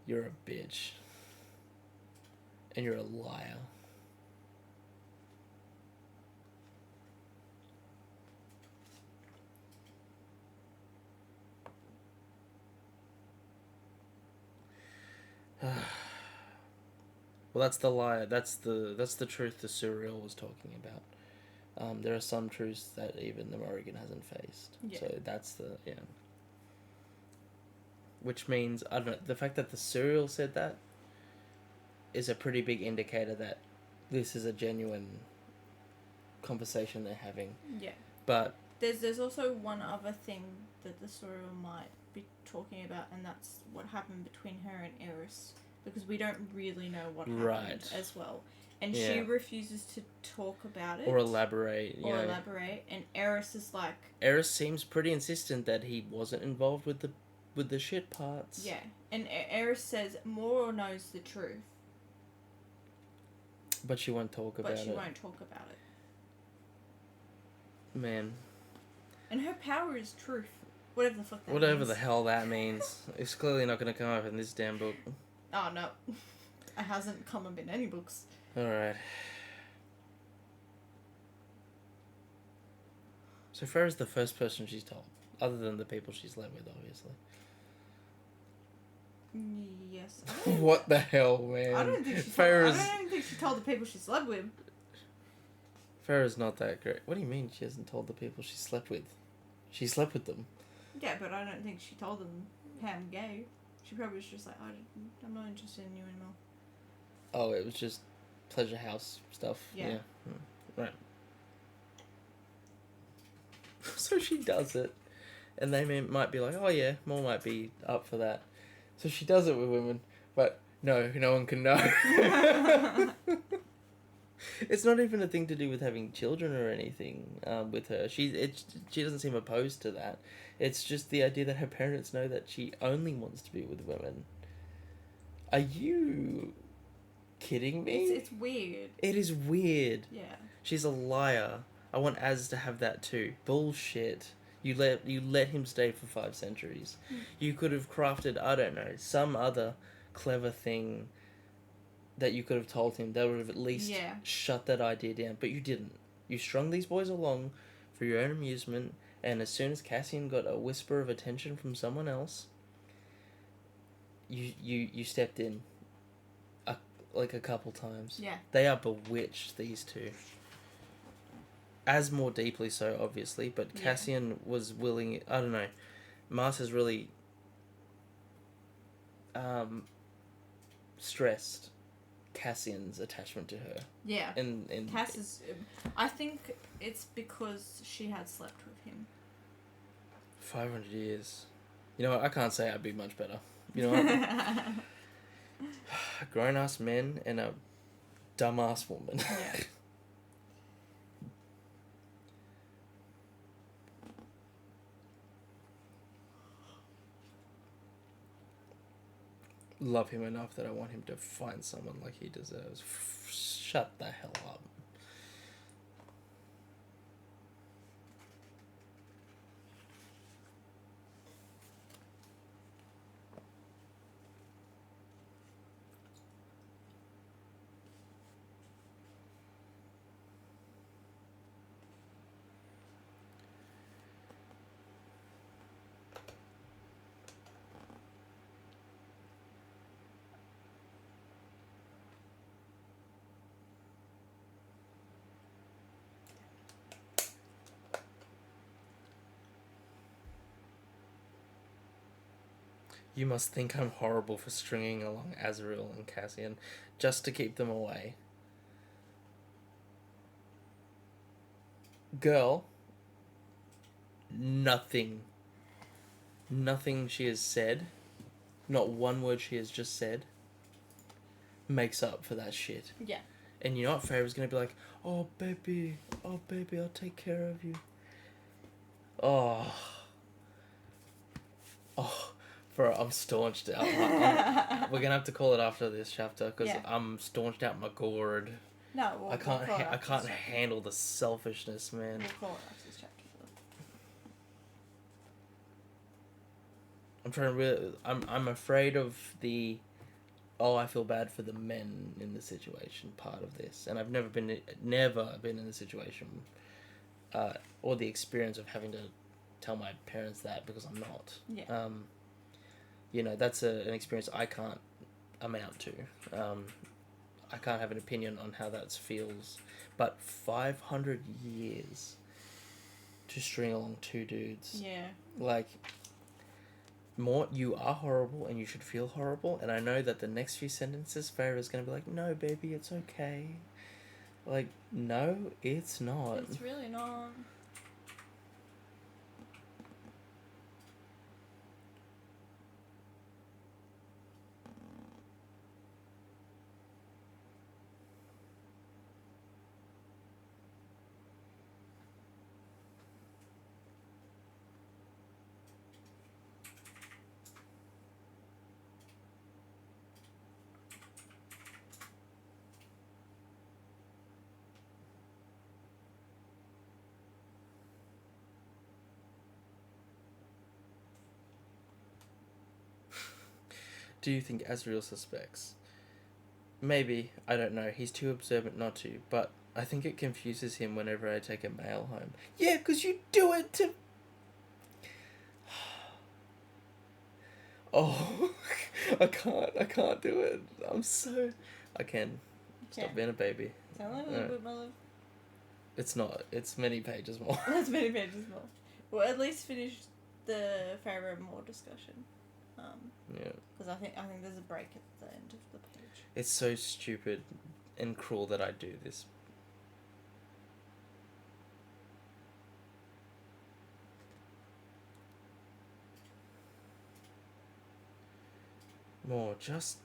You're a bitch. And you're a liar. Well, that's the lie. That's the truth the Surreal was talking about. There are some truths that even the Morrigan hasn't faced. Yeah. So that's which means, I don't know, the fact that the Surreal said that is a pretty big indicator that this is a genuine conversation they're having. Yeah. But there's also one other thing that the Surreal might be talking about, and that's what happened between her and Eris. Because we don't really know what happened as well. And she refuses to talk about it. Or elaborate. And Eris is like... Eris seems pretty insistent that he wasn't involved with the shit parts. Yeah. And Eris says MOR knows the truth. But she won't talk about it. Man. And her power is truth. Whatever the fuck that means. Whatever the hell that means. It's clearly not going to come up in this damn book. Oh, no. It hasn't come up in any books. Alright. So Farrah's the first person she's told. Other than the people she's slept with, obviously. Yes. What the hell, man? I don't think she told the people she slept with. Farrah's not that great. What do you mean she hasn't told the people she slept with? She slept with them. Yeah, but I don't think she told them, hey, I'm gay. She probably was just like, I'm not interested in you anymore. Oh, it was just pleasure house stuff. Yeah. Right. So she does it, and they might be like, oh yeah, MOR might be up for that. So she does it with women, but no one can know. It's not even a thing to do with having children or anything with her. She doesn't seem opposed to that. It's just the idea that her parents know that she only wants to be with women. Are you kidding me? It's weird. It is weird. Yeah. She's a liar. I want Az to have that too. Bullshit. You let him stay for 5 centuries. You could have crafted, I don't know, some other clever thing that you could have told him that would have at least shut that idea down. But you didn't. You strung these boys along for your own amusement, and as soon as Cassian got a whisper of attention from someone else, you stepped in a couple times. Yeah. They are bewitched, these two. Az more deeply so, obviously, but Cassian was willing... I don't know. Mars has really stressed Cassian's attachment to her. Yeah. And Cass is... I think it's because she had slept with him. 500 years. You know what? I can't say I'd be much better. You know what? Grown-ass men and a dumbass woman. Yeah. Love him enough that I want him to find someone like he deserves. Shut the hell up. You must think I'm horrible for stringing along Azrael and Cassian just to keep them away. Girl, nothing she has said, not one word she has just said, makes up for that shit. Yeah. And you know what? Feyre's gonna be like, oh baby, I'll take care of you. Oh, bro, I'm staunched out. We're gonna have to call it after this chapter because I'm staunched out my gourd. No, I can't handle the selfishness, man. We'll call it after this chapter. I'm afraid of the, I feel bad for the men in the situation part of this, and I've never been in the situation, or the experience of having to tell my parents that because I'm not. Yeah. You know, that's an experience I can't amount to. I can't have an opinion on how that feels. But 500 years to string along 2 dudes. Yeah. Like, MOR, you are horrible and you should feel horrible. And I know that the next few sentences, Feyre is going to be like, no, baby, it's okay. Like, no, it's not. It's really not. Do you think Azriel suspects? Maybe, I don't know. He's too observant not to, but I think it confuses him whenever I take a male home. Yeah, because you do it to... Oh, I can't do it. I can. Stop being a baby. Tell him a little bit, my love. It's not. It's many pages more. That's many pages more. We'll at least finish the Feyre and MOR discussion. Yeah. Because I think there's a break at the end of the page. It's so stupid and cruel that I do this. More just...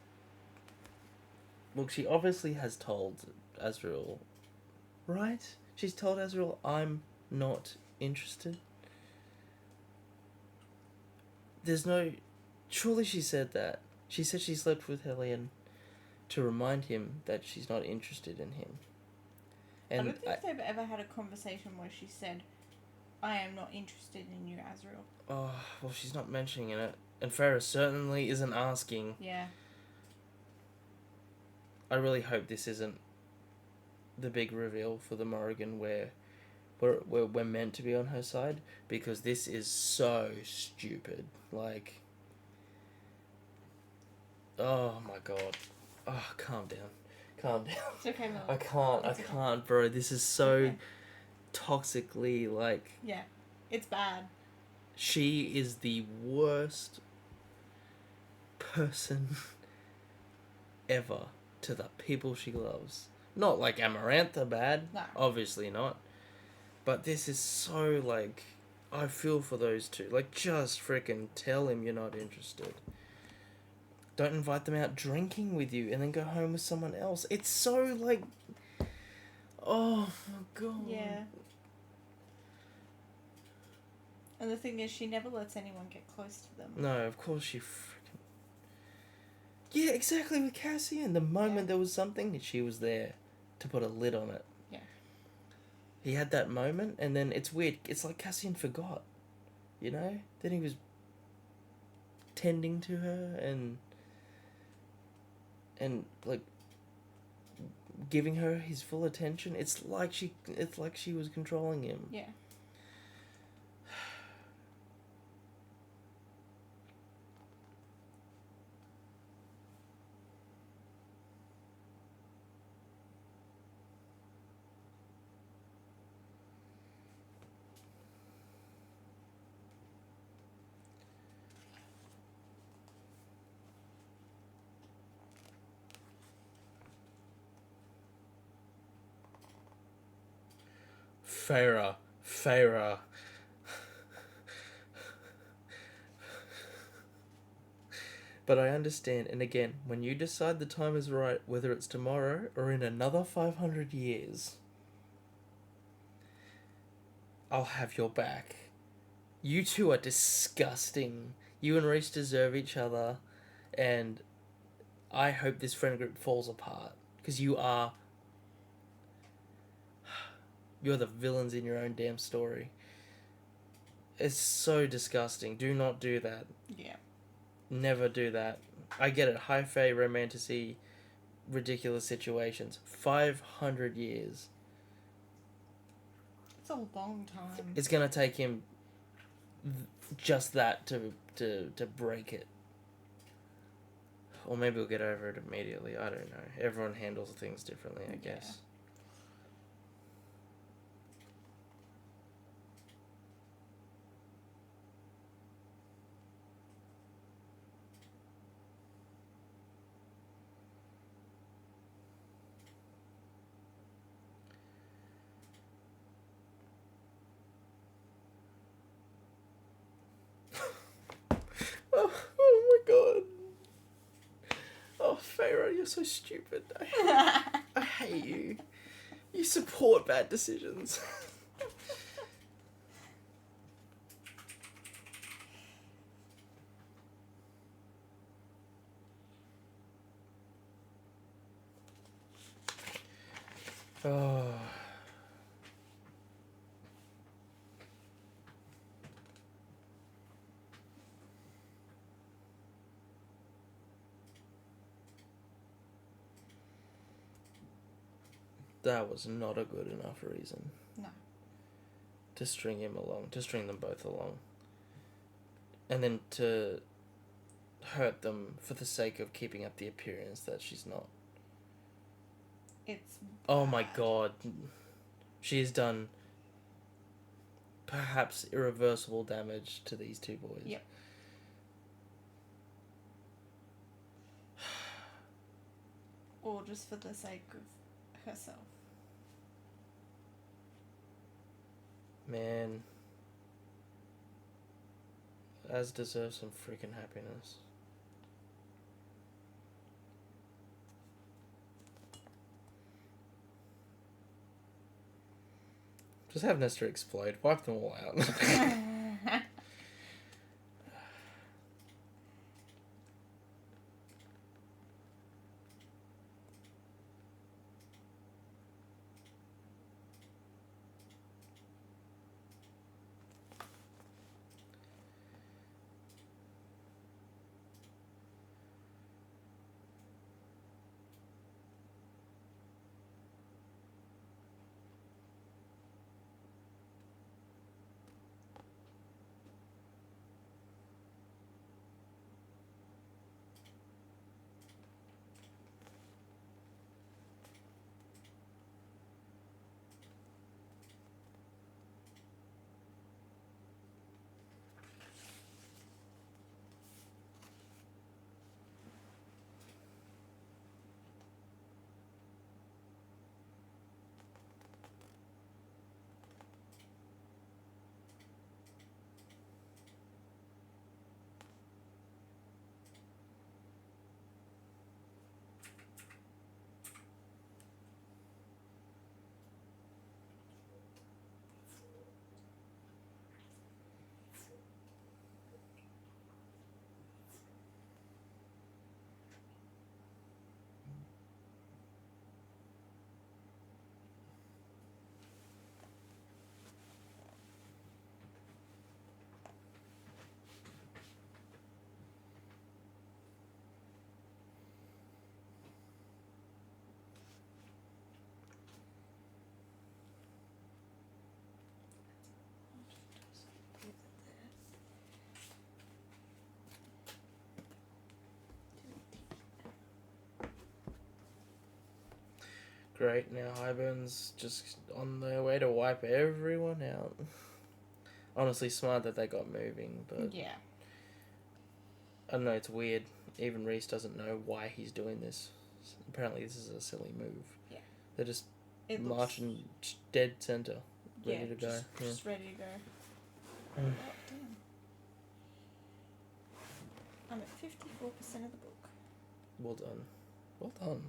Look, she obviously has told Azrael, right? She's told Azrael, I'm not interested. There's no... Surely she said that. She said she slept with Hellion to remind him that she's not interested in him. And I don't think they've ever had a conversation where she said, I am not interested in you, Azrael. Oh, well, she's not mentioning it. And Farah certainly isn't asking. Yeah. I really hope this isn't the big reveal for the Morrigan where we're meant to be on her side, because this is so stupid. Like, oh my god. Oh, calm down. Calm down. It's okay, Mel. I can't, It's I okay. can't, bro. This is so Okay. toxically, like... Yeah. It's bad. She is the worst person ever to the people she loves. Not like Amarantha bad. No. Obviously not. But this is so, like... I feel for those two. Like, just freaking tell him you're not interested. Don't invite them out drinking with you and then go home with someone else. It's so, like... Oh, my God. Yeah. And the thing is, she never lets anyone get close to them. No, of course she freaking... Yeah, exactly, with Cassian. The moment there was something, she was there to put a lid on it. Yeah. He had that moment, and then it's weird. It's like Cassian forgot, you know? Then he was tending to her and like giving her his full attention. It's like she was controlling him. Yeah. Farah. But I understand, and again, when you decide the time is right, whether it's tomorrow or in another 500 years, I'll have your back. You two are disgusting. You and Reese deserve each other, and I hope this friend group falls apart, because you're the villains in your own damn story. It's so disgusting. Do not do that. Yeah. Never do that. I get it. High fae, romantasy, ridiculous situations. 500 years. It's a long time. It's gonna take him just that to break it. Or maybe we'll get over it immediately. I don't know. Everyone handles things differently, I guess. Oh my god. Oh, Pharaoh, you're so stupid. I hate you. You support bad decisions. Oh. That was not a good enough reason. No. To string him along, to string them both along. And then to hurt them for the sake of keeping up the appearance that she's not. It's Oh my god. She has done perhaps irreversible damage to these two boys. Yep. or just for the sake of herself. Man. Az deserves some freaking happiness. Just have Nestor explode. Wipe them all out. Great, now Hyburn's just on their way to wipe everyone out. Honestly, smart that they got moving, but... Yeah. I don't know, it's weird. Even Reese doesn't know why he's doing this. Apparently this is a silly move. Yeah. They're just It marching dead center, ready to go. Just ready to go. Oh, damn. I'm at 54% of the book. Well done. Well done.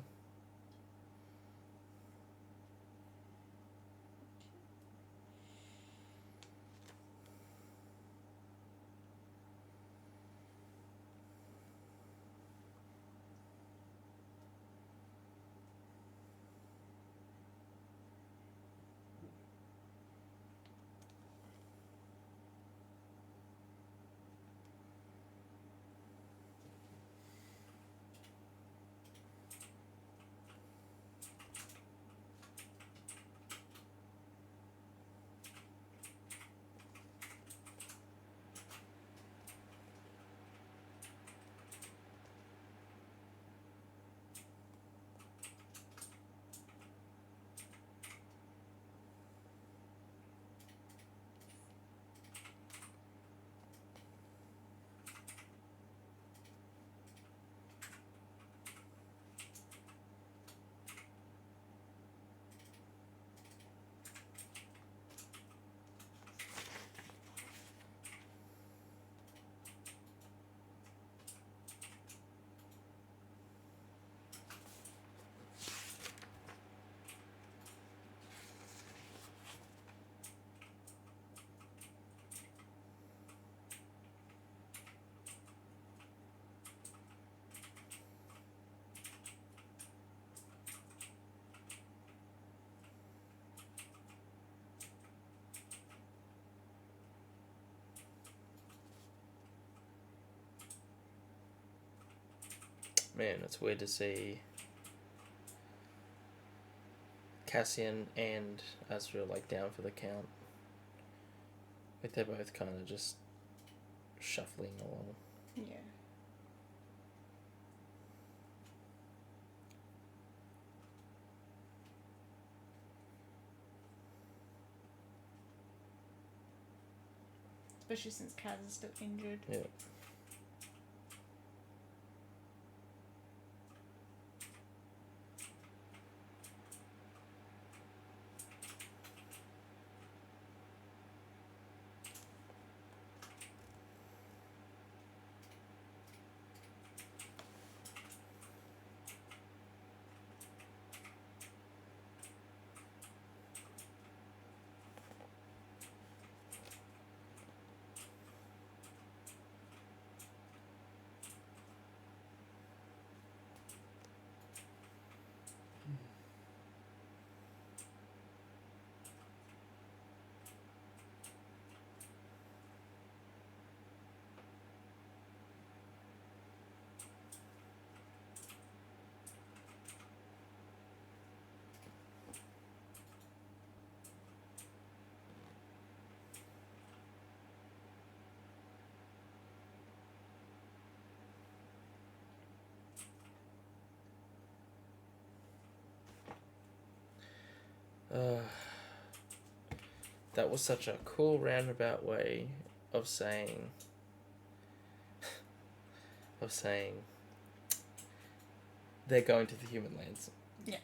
Man, it's weird to see Cassian and Azrael like down for the count. Like they're both kind of just shuffling along. Yeah. Especially since Kaz is still injured. Yeah. Uh, that was such a cool roundabout way of saying they're going to the human lands. Yeah.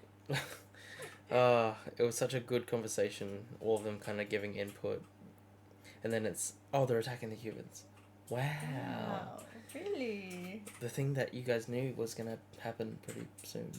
It was such a good conversation, all of them kind of giving input. And then it's, oh, they're attacking the humans. Wow. Really? The thing that you guys knew was going to happen pretty soon.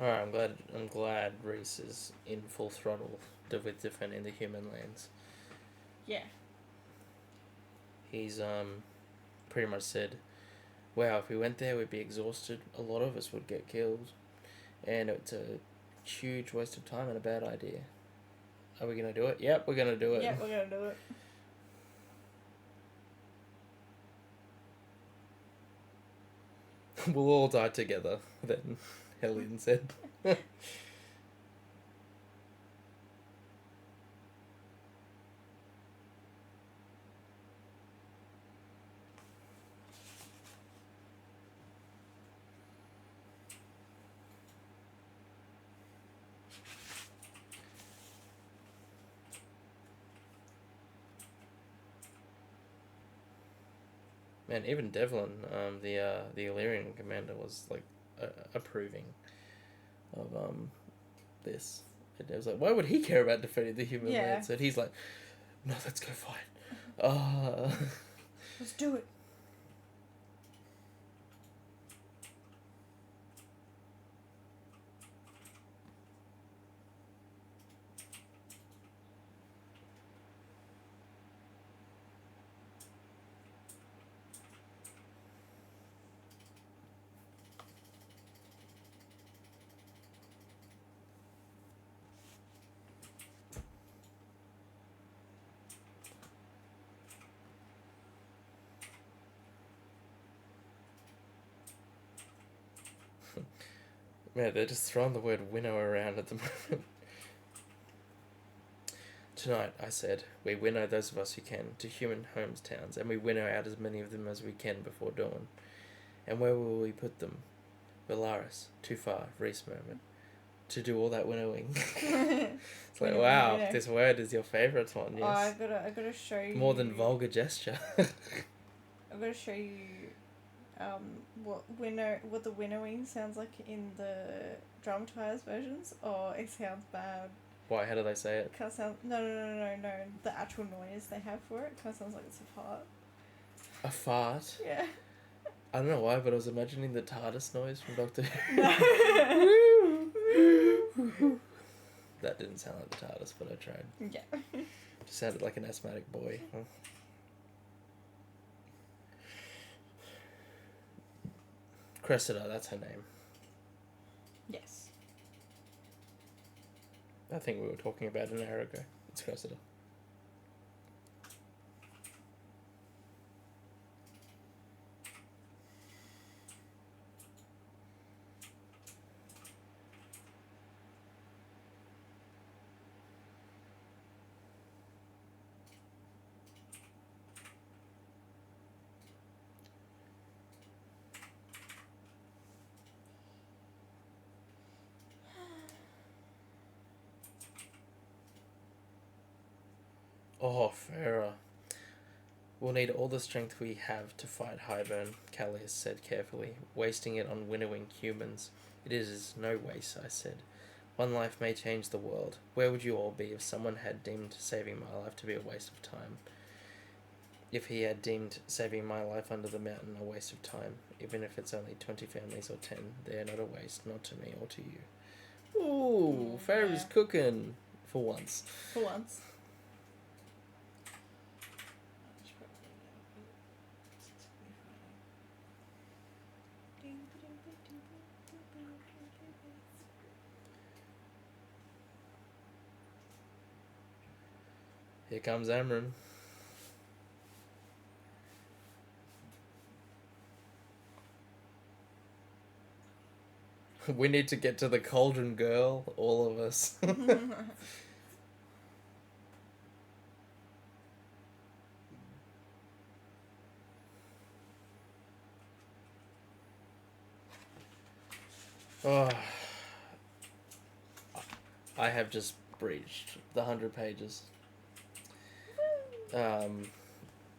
Alright, I'm glad Reese is in full throttle with defending the human lands. Yeah. He's pretty much said, wow, if we went there we'd be exhausted, a lot of us would get killed, and it's a huge waste of time and a bad idea. Are we gonna do it? Yep, we're gonna do it. Yep, we're gonna do it. We'll all die together, then Helene said. Man, even Devlin, the Illyrian commander, was like approving of this. It was like, why would he care about defending the human lands? And he's like, no, let's go fight. Let's do it. Man, they're just throwing the word winnow around at the moment. Tonight, I said, we winnow those of us who can to human homes, towns, and we winnow out as many of them as we can before dawn. And where will we put them? Valaris, too far, Reese murmured. To do all that winnowing. It's like, wow, this word is your favourite one, yes. Oh, I gotta show you. More than vulgar gesture. I'm gonna show you what the winnowing sounds like in the dramatized versions. Oh, it sounds bad. Why? How do they say it? Can't sound. No. The actual noise they have for it kind of sounds like it's a fart. A fart? Yeah. I don't know why, but I was imagining the TARDIS noise from Doctor Who. That didn't sound like the TARDIS, but I tried. Yeah. Just sounded like an asthmatic boy. Cressida, that's her name. Yes. I think we were talking about an hour ago. It's Cressida. Oh, Farah. We'll need all the strength we have to fight Highburn, Callias said carefully, wasting it on winnowing humans. It is no waste, I said. One life may change the world. Where would you all be if someone had deemed saving my life to be a waste of time? If he had deemed saving my life under the mountain a waste of time, even if it's only 20 families or 10, they are not a waste, not to me or to you. Ooh, Farah's cooking. For once. For once. Here comes Amryn. We need to get to the cauldron, girl. All of us. Oh, I have just breached the 100 pages.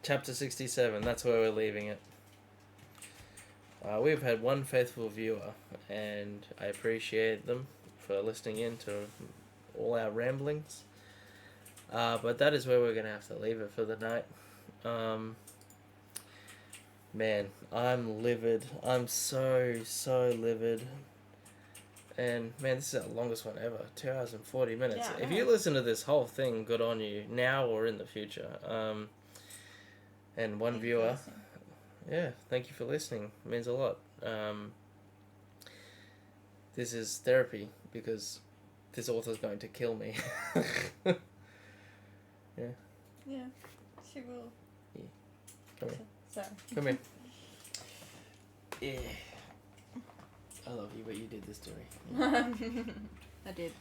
Chapter 67, that's where we're leaving it. We've had one faithful viewer, and I appreciate them for listening in to all our ramblings. But that is where we're going to have to leave it for the night. Man, I'm livid. I'm so livid. And man, this is our longest one ever. 2 hours and 40 minutes. Yeah, If you listen to this whole thing, good on you, now or in the future. And one viewer, yeah, thank you for listening. It means a lot. This is therapy because this author's going to kill me. Yeah. Yeah, she will. Yeah. Come here. Sorry. Come here. Yeah. I love you, but you did this to me. I did.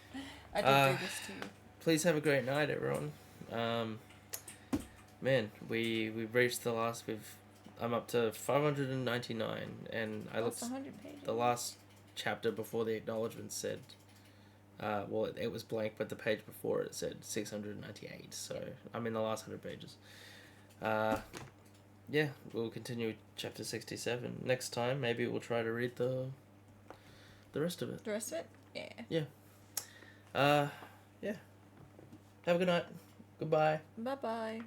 I did do this to you. Please have a great night, everyone. Man, we've reached the last. I'm up to 599, and I looked. 100 pages. The last chapter before the acknowledgement said, well, it was blank, but the page before it said 698. So I'm in the last 100 pages. Yeah, we'll continue chapter 67 next time. Maybe we'll try to read the rest of it. The rest of it? Yeah. Yeah. Yeah. Have a good night. Goodbye. Bye-bye.